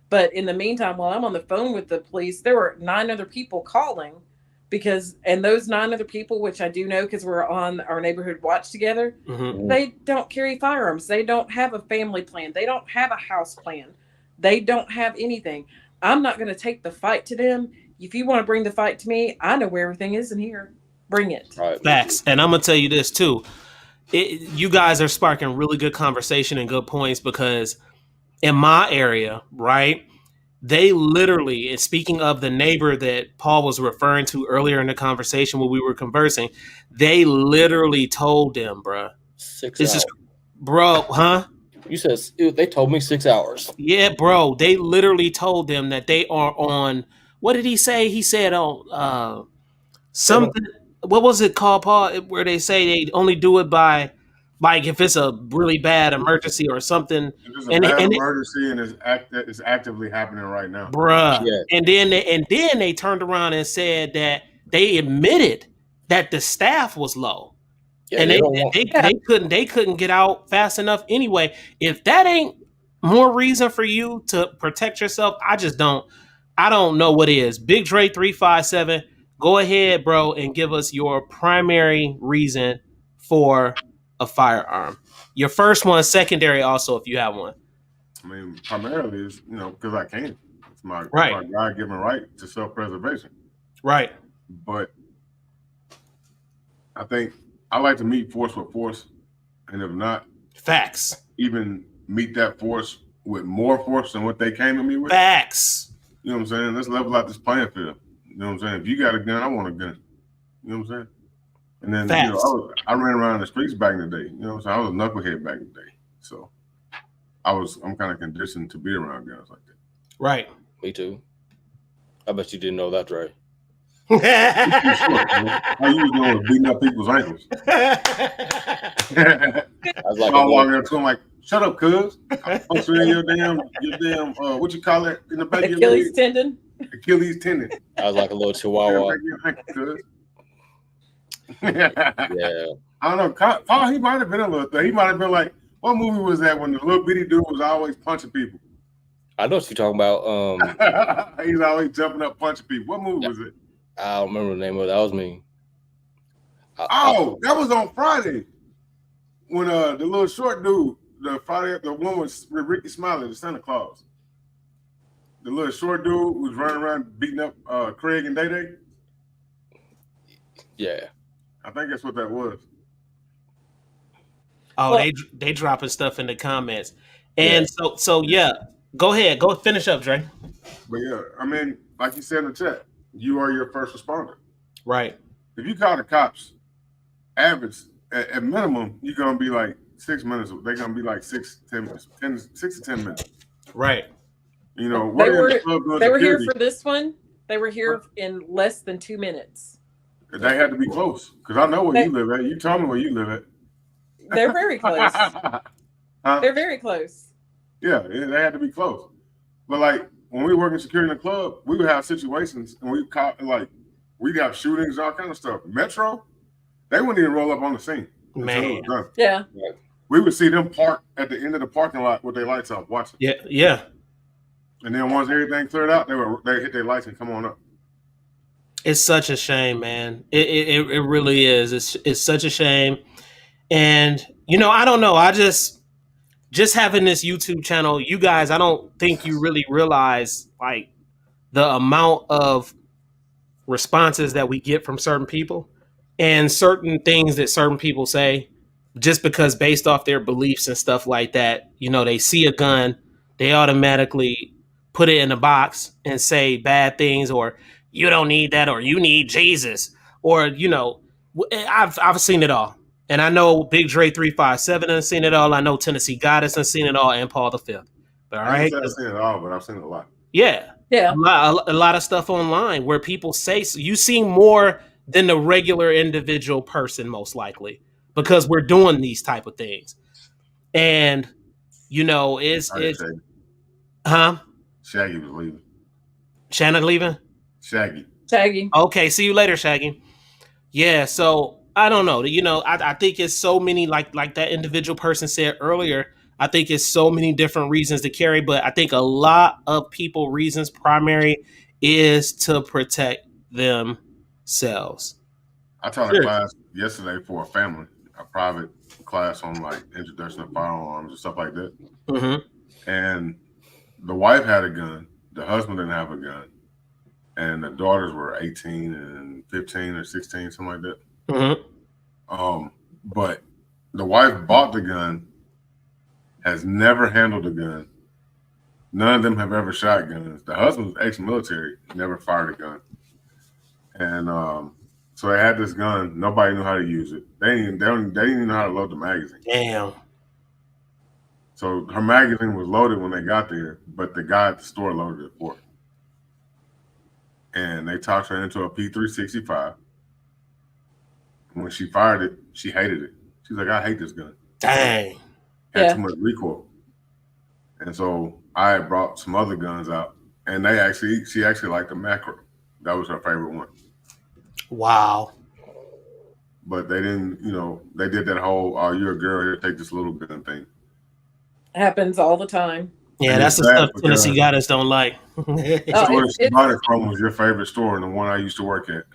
But in the meantime, while I'm on the phone with the police, there were 9 other people calling and those 9 other people, which I do know because we're on our neighborhood watch together, they don't carry firearms. They don't have a family plan. They don't have a house plan. They don't have anything. I'm not going to take the fight to them. If you want to bring the fight to me, I know where everything is in here. Bring it. Right. Facts. And I'm going to tell you this too. You guys are sparking really good conversation and good points because in my area, right, they literally, and speaking of the neighbor that Paul was referring to earlier in the conversation when we were conversing, they literally told them, bruh. 6 This hours. is, bro, huh? You said they told me 6 hours. Yeah, bro. They literally told them that they are on, what did he say? He said on something, what was it called, Paul, where they say they only do it by, like, if it's a really bad emergency or something. If it's a bad emergency and it's actively happening right now. Bruh. Yeah. And then they turned around and said that they admitted that the staff was low. Yeah, and they couldn't get out fast enough anyway. If that ain't more reason for you to protect yourself, I don't know what is. Big Dre 357, go ahead, bro, and give us your primary reason for a firearm. Your first one, secondary also if you have one. I mean, primarily is, because I can. It's my God-given right to self-preservation. Right. But I think I like to meet force with force, and if not, facts, even meet that force with more force than what they came at me with. Facts. You know what I'm saying? Let's level out this playing field. You know what I'm saying? If you got a gun, I want a gun. You know what I'm saying? And then I ran around the streets back in the day. You know what I'm saying? I was a knucklehead back in the day. So I'm kind of conditioned to be around guns like that. Right. Me too. I bet you didn't know that, Dre. All you was doing was beating up people's ankles. I was like, I'm walking up to him like, "Shut up, cuz! I'm puncturing your damn, what you call it in the back of your Achilles leg? tendon. Achilles tendon." I was like a little chihuahua. Yeah. I don't know. Paul, he might have been a little thing. He might have been like, what movie was that when the little bitty dude was always punching people? I know what you're talking about. He's always jumping up punching people. What movie was it? I don't remember the name of it. That was me. That was on Friday. When the little short dude, the one with Ricky Smiley, the Santa Claus. The little short dude was running around beating up Craig and Day Day. Yeah. I think that's what that was. Oh, Well, they dropping stuff in the comments, and so yeah. Go ahead, go finish up, Dre. But yeah, I mean, like you said in the chat, you are your first responder. Right. If you call the cops, average at minimum, you're gonna be like 6 minutes. They're gonna be like 6 to 10 minutes. Right. You know, they we're in the were club doing they were here security. for this one. They were here in less than 2 minutes. They had to be close because I know where you live at. You tell me where you live at. They're very close. Huh? They're very close. Yeah, they had to be close. But like when we work in security in the club, we would have situations and we caught like we'd have shootings, all kind of stuff. Metro, they wouldn't even roll up on the scene. Man. Yeah. We would see them park at the end of the parking lot with their lights off, watching. Yeah. Yeah. And then once everything cleared out, they hit their lights and come on up. It's such a shame, man. It really is. It's such a shame. And you know, I don't know. I just having this YouTube channel, you guys, I don't think you really realize like the amount of responses that we get from certain people and certain things that certain people say just because based off their beliefs and stuff like that, you know, they see a gun, they automatically put it in a box and say bad things or you don't need that or you need Jesus or, you know, I've seen it all. And I know Big Dre 357 has seen it all. I know Tennessee Goddess has seen it all and Paul the Fifth. All right. I haven't seen it all, but I've seen it a lot. Yeah. Yeah. A lot of stuff online where people say you see more than the regular individual person, most likely, because we're doing these type of things. And, you know, it's huh? Shaggy was leaving. Shannon leaving? Shaggy. Okay, see you later, Shaggy. Yeah, so I don't know. You know, I think it's so many like that individual person said earlier. I think it's so many different reasons to carry, but I think a lot of people reasons primary is to protect themselves. I taught a class yesterday for a family, a private class on like introduction to firearms and stuff like that. Mm-hmm. And the wife had a gun, the husband didn't have a gun, and the daughters were 18 and 15 or 16, something like that. Mm-hmm. But the wife bought the gun, has never handled a gun. None of them have ever shot guns. The husband was ex-military, never fired a gun. And so they had this gun. Nobody knew how to use it. They didn't even know how to load the magazine. Damn. So her magazine was loaded when they got there, but the guy at the store loaded it for her. And they talked her into a P365. When she fired it, she hated it. She's like, I hate this gun. Dang. Had too much recoil. And so I had brought some other guns out, and she actually liked the macro. That was her favorite one. Wow. But they didn't, they did that whole, oh, you're a girl, here, take this little gun thing. Happens all the time. Yeah, and that's the stuff Tennessee Goddess don't like. Store from was your favorite store and the one I used to work at.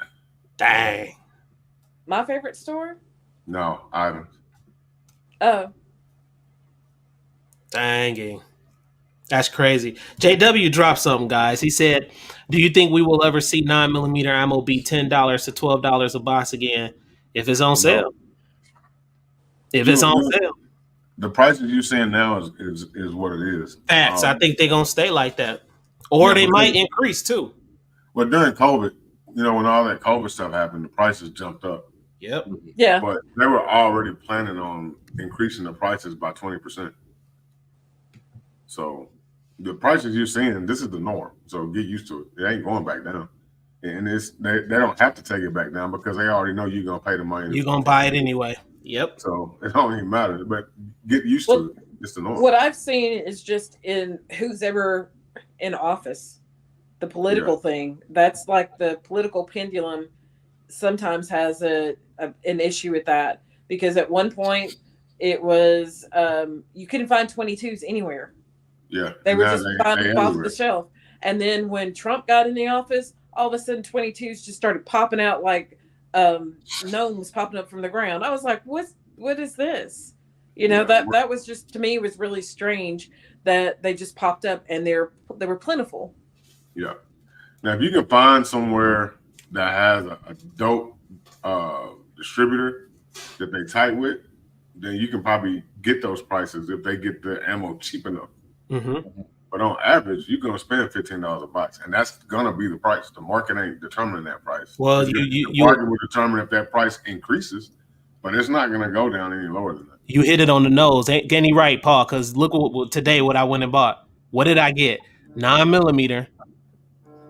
Dang. My favorite store? No, Ivan's. Oh. Dang. That's crazy. JW dropped something, guys. He said, do you think we will ever see 9mm ammo be $10 to $12 a box again if it's on sale? If it's on sale. The prices you're seeing now is what it is. Facts. I think they're going to stay like that. Or they might increase too. Well, during COVID, when all that COVID stuff happened, the prices jumped up. Yep. Yeah. But they were already planning on increasing the prices by 20%. So the prices you're seeing, this is the norm. So get used to it. It ain't going back down. And they don't have to take it back down because they already know you're going to pay the money. You're going to buy it anyway. Yep. So it don't even matter. But get used to it. It's the norm. What I've seen is just in who's ever in office, the political thing. That's like the political pendulum sometimes has an issue with that. Because at one point it was you couldn't find 22s anywhere. Yeah. They were just finding off the shelf. And then when Trump got in the office, all of a sudden 22s just started popping out like gnomes popping up from the ground. I was like, what is this? That was just, to me, was really strange that they just popped up and they were plentiful. Yeah. Now, if you can find somewhere that has a dope distributor that they tight with, then you can probably get those prices if they get the ammo cheap enough. Mm-hmm. But on average, you're gonna spend $15 a box, and that's gonna be the price. The market ain't determining that price. Well, The market will determine if that price increases, but it's not gonna go down any lower than that. you hit it on the nose. Ain't he right, Paul? Because look today what I went and bought. What did I get? 9mm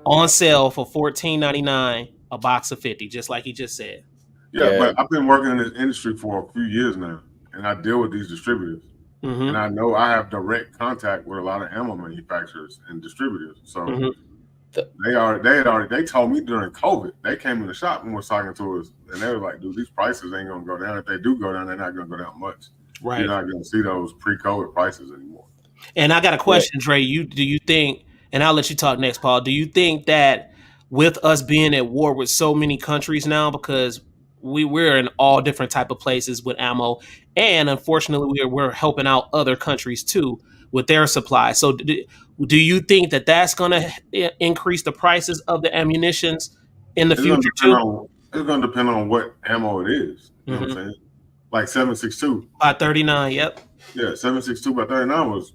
on sale for $14.99, a box of 50, just like he just said. Yeah, but I've been working in this industry for a few years now, and I deal with these distributors. Mm-hmm. And I know I have direct contact with a lot of ammo manufacturers and distributors. So they told me during COVID, they came in the shop and was talking to us, and they were like, dude, these prices ain't gonna go down. If they do go down, they're not gonna go down much. Right. You're not gonna see those pre-COVID prices anymore. And I got a question, Dre. Do you think, and I'll let you talk next, Paul, do you think that with us being at war with so many countries now, because we're in all different type of places with ammo, and unfortunately we're helping out other countries too with their supply. So do you think that that's going to increase the prices of the ammunitions in the future too? It's going to depend on what ammo it is. You know what I'm saying? Like 7.62 by 39. Yep. Yeah, 7.62 by 39 was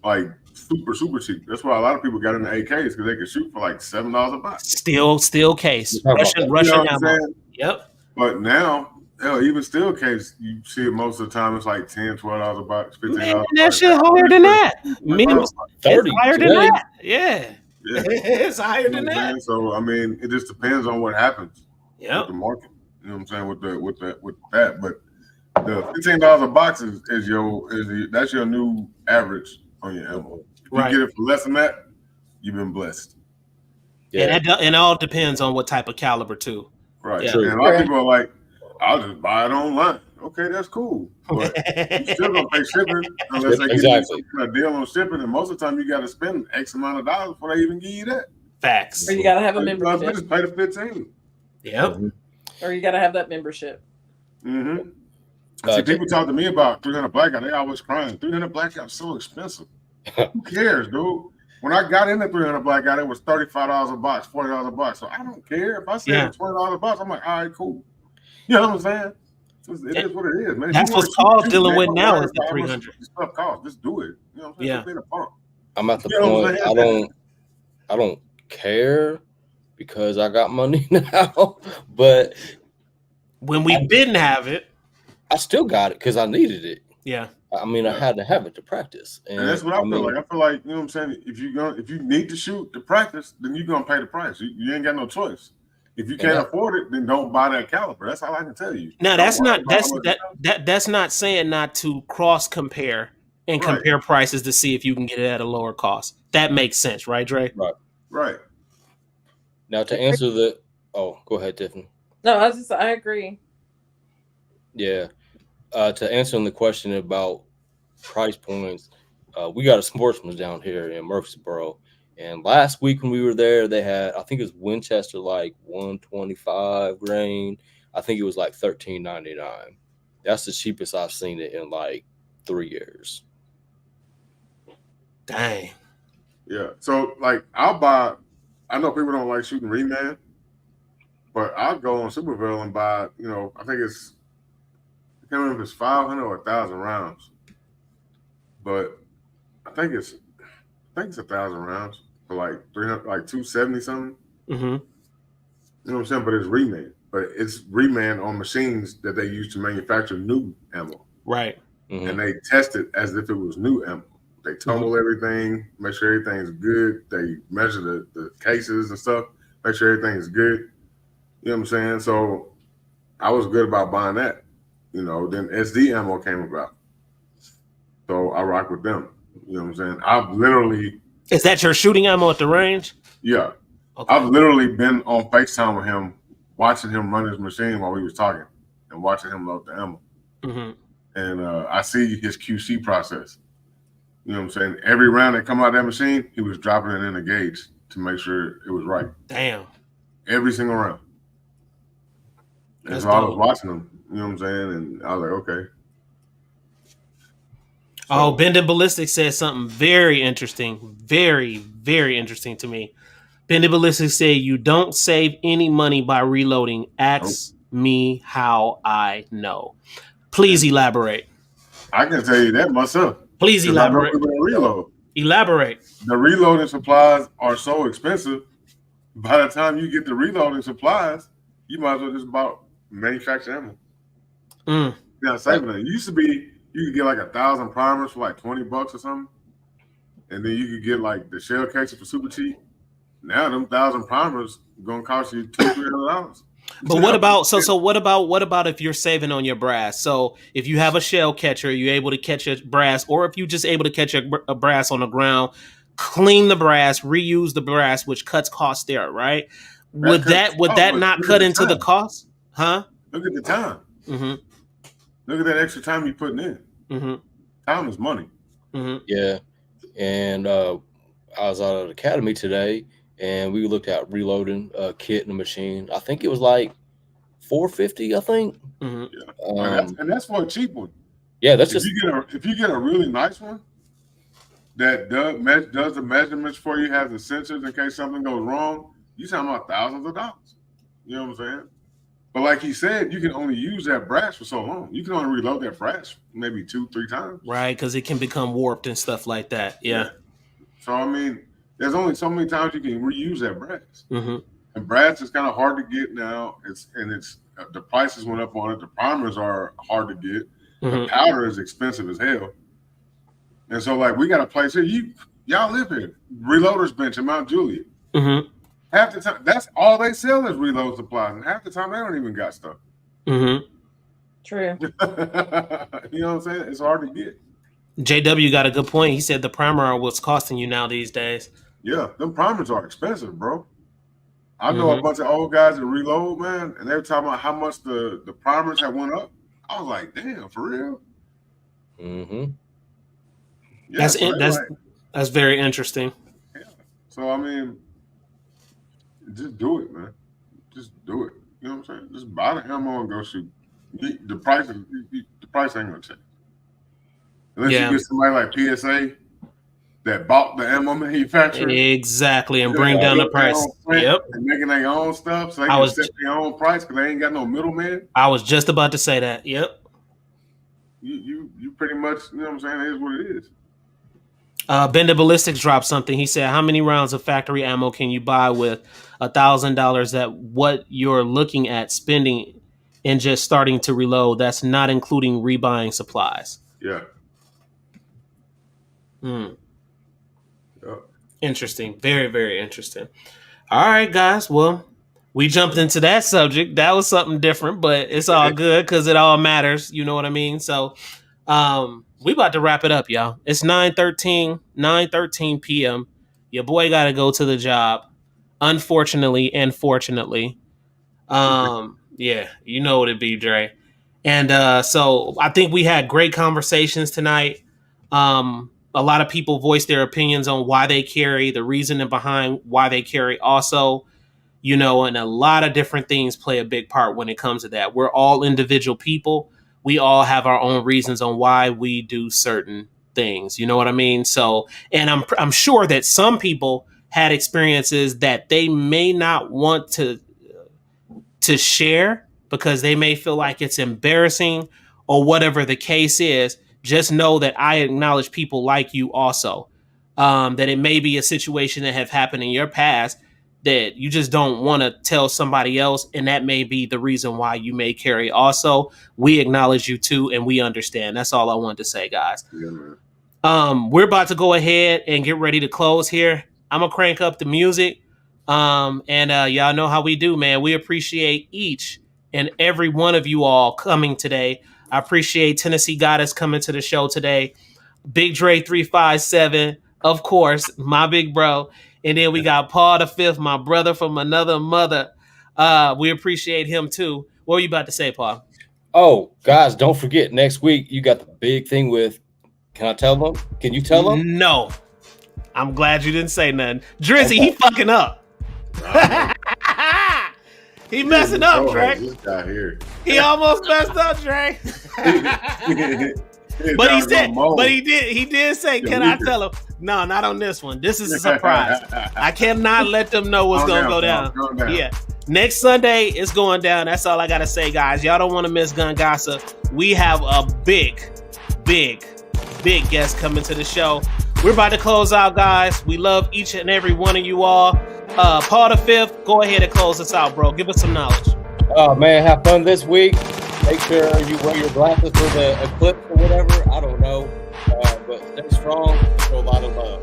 like super cheap. That's why a lot of people got into AKs, because they could shoot for like $7 a box. Steel case, Russian ammo. Yep. But now, even steel case, you see it most of the time. It's like $10, $12 a box, $15. Man, that shit higher than that. Minimum 30. It's higher than that. Yeah. It's higher than that. So I mean, it just depends on what happens with the market. You know what I'm saying? With that, but the $15 a box that's your new average on your ammo. If you get it for less than that, you've been blessed. Yeah, and it all depends on what type of caliber too. Right. Yeah. And a lot of people are like, I'll just buy it online. Okay, that's cool. But you still gonna pay shipping unless they give you some kind of deal on shipping. And most of the time you gotta spend X amount of dollars before they even give you that. Facts. Or you gotta have a membership. Just pay the $15. Yep. Or you gotta have that membership. Mm-hmm. See, people talk to me about 300 blackout. They always crying. 300 blackout is so expensive. Who cares, dude? When I got into 300 blackout, it was $35 a box, $40 a box. So I don't care. If I say it's $20 a box, I'm like, all right, cool. You know what I'm saying? It is what it is, man. That's what Paul's dealing with now is the 300. Stuff costs. Just do it. You know what I'm saying? Yeah. I'm at the point I don't care because I got money now. But when we didn't have it, I still got it because I needed it. Yeah. I mean, I had to have it to practice. And that's what I feel like. I feel like, you know what I'm saying? If you need to shoot to practice, then you're gonna pay the price. You ain't got no choice. If you can't afford it, then don't buy that caliber. That's all I can tell you. Now that's not saying not to cross compare and compare prices to see if you can get it at a lower cost. That makes sense, right, Dre? Right. Now to answer go ahead, Tiffany. No, I agree. Yeah. To answer the question about price points, we got a Sportsman's down here in Murfreesboro, and last week when we were there, they had, I think it was Winchester like 125 grain. I think it was like $13.99. That's the cheapest I've seen it in like 3 years. Dang. Yeah. So like I know people don't like shooting reman, but I'll go on Superville and buy, I think it's, I can't remember if it's 500 or 1,000 rounds, but I think it's 1,000 rounds for like 300, like 270 something. Mm-hmm. You know what I'm saying? But it's reman, but it's reman on machines that they use to manufacture new ammo. Right. Mm-hmm. And they test it as if it was new ammo. They tumble everything, make sure everything's good. They measure the cases and stuff, make sure everything's good. You know what I'm saying? So I was good about buying that. Then SD ammo came about. So I rock with them. You know what I'm saying? I've literally... Is that your shooting ammo at the range? Yeah. Okay. I've literally been on FaceTime with him, watching him run his machine while we was talking and watching him load the ammo. Mm-hmm. And I see his QC process. You know what I'm saying? Every round that come out of that machine, he was dropping it in a gauge to make sure it was right. Damn. Every single round. And so I was watching him, you know what I'm saying? And I was like, okay. So, Bending Ballistic said something very interesting. Very, very interesting to me. Bending Ballistic said, you don't save any money by reloading. Ask me how I know. Please elaborate. I can tell you that myself. Please 'Cause I know elaborate. people that reload. Elaborate. The reloading supplies are so expensive. By the time you get the reloading supplies, you might as well just about manufacture ammo. Mm. Yeah, saving it. It used to be you could get like 1,000 primers for like $20 or something, and then you could get like the shell cases for super cheap. Now them 1,000 primers gonna cost you $200-$300. But what about what about if you're saving on your brass? So if you have a shell catcher, you're able to catch a brass, or if you just able to catch a brass on the ground, clean the brass, reuse the brass, which cuts costs there, right? Would that not cut into the cost? Huh? Look at the time. Mm-hmm. Look at that extra time you're putting in. Mm-hmm. Time is money. Mm-hmm. Yeah. And I was out at the academy today, and we looked at reloading a kit in the machine. I think it was like $450. I think. Mm-hmm. Yeah. And that's for a cheap one. Yeah, that's if you get a really nice one that does the measurements for you, has the sensors in case something goes wrong, you're talking about thousands of dollars. You know what I'm saying? But like he said, you can only use that brass for so long. You can only reload that brass maybe 2-3 times. Right, because it can become warped and stuff like that. Yeah. So I mean, there's only so many times you can reuse that brass. Mm-hmm. And brass is kind of hard to get now. It's the prices went up on it. The primers are hard to get. Mm-hmm. The powder is expensive as hell. And so like we got a place here. Y'all live here. Reloaders Bench in Mount Juliet. Mm-hmm. Half the time, that's all they sell is reload supplies, and half the time they don't even got stuff. Mm-hmm. True. You know what I'm saying? It's hard to get. JW got a good point. He said the primer are what's costing you now these days. Yeah, them primers are expensive, bro. I know a bunch of old guys that reload, man, and they were talking about how much the primers have went up. I was like, damn, for real? Mm-hmm. Yeah, that's very interesting. Yeah. So I mean, just do it, man. Just do it. You know what I'm saying? Just buy the ammo and go shoot. The price ain't gonna change. Unless you get somebody like PSA that bought the ammo manufacturer. Exactly, and bring down the price. Yep. And making their own stuff so they can set their own price because they ain't got no middleman. I was just about to say that. Yep. You pretty much, you know what I'm saying? It is what it is. Bender Ballistics dropped something. He said, how many rounds of factory ammo can you buy with $1,000 at what you're looking at spending and just starting to reload? That's not including rebuying supplies. Yeah. Yep. Interesting. Very, very interesting. All right, guys. Well, we jumped into that subject. That was something different, but it's all good because it all matters. You know what I mean? So we about to wrap it up, y'all. It's 9:13 p.m. Your boy got to go to the job. Unfortunately and fortunately. Yeah, you know what it be, Dre. And so I think we had great conversations tonight. A lot of people voiced their opinions on why they carry, the reasoning behind why they carry also, you know, and a lot of different things play a big part when it comes to that. We're all individual people. We all have our own reasons on why we do certain things. You know what I mean? So, and I'm sure that some people had experiences that they may not want to share because they may feel like it's embarrassing or whatever the case is. Just know that I acknowledge people like you also, that it may be a situation that have happened in your past that you just don't want to tell somebody else. And that may be the reason why you may carry. Also, we acknowledge you too, and we understand. That's all I wanted to say, guys. Yeah, man. We're about to go ahead and get ready to close here. I'm going to crank up the music. And y'all know how we do, man. We appreciate each and every one of you all coming today. I appreciate Tennessee Goddess coming to the show today. Big Dre 357, of course, my big bro. And then we got Paul the Fifth, my brother from another mother. We appreciate him too. What were you about to say, Paul? Oh, guys, don't forget, next week you got the big thing with, can I tell them? Can you tell them? No. I'm glad you didn't say nothing. Drizzy, he fucking up. He messing up, Dre. This guy here. He almost messed up, Dre. But he did say, can I tell him? No, not on this one. This is a surprise. I cannot let them know what's going to go down. Yeah. Next Sunday is going down. That's all I gotta say, guys. Y'all don't want to miss Gun Gossip. We have a big guest coming to the show. We're about to close out, guys. We love each and every one of you all. Paul the Fifth, go ahead and close us out, bro. Give us some knowledge. Oh man, have fun this week. Make sure you wear your glasses for the eclipse or whatever. I don't know, but stay strong. Show a lot of love.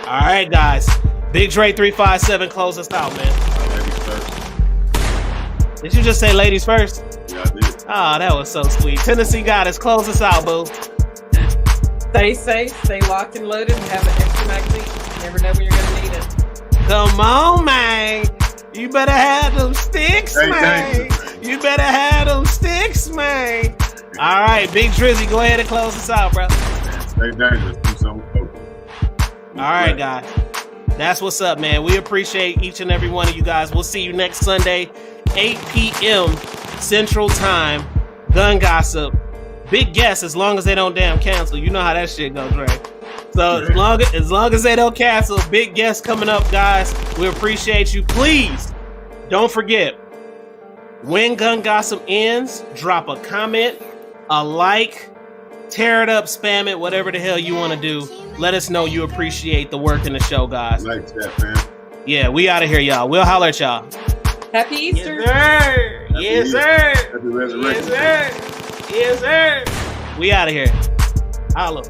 All right, guys. Big Dre 357, close us out, man. Ladies first. Did you just say ladies first? Yeah, I did. Oh, that was so sweet. Tennessee Goddess, close us out, boo. Stay safe, stay locked and loaded, and have an extra magazine. You never know when you're gonna need it. Come on, man. You better have them sticks, Stay man. dangerous, man. You better have them sticks, man. All right, Big Drizzy, go ahead and close us out, bro. Stay dangerous. Do something focused. All right, guys. That's what's up, man. We appreciate each and every one of you guys. We'll see you next Sunday, 8 p.m. Central Time. Gun Gossip. Big guess as long as they don't damn cancel. You know how that shit goes, Dre. So as long as they don't cancel, big guest coming up, guys. We appreciate you. Please don't forget, when Gun Gossip ends, drop a comment, a like, tear it up, spam it, whatever the hell you want to do. Let us know you appreciate the work in the show, guys. Like that, man. Yeah, we out of here, y'all. We'll holler at y'all. Happy Easter. Yes, sir. Happy resurrection. Yes, sir. Yes, sir. We out of here. Holla.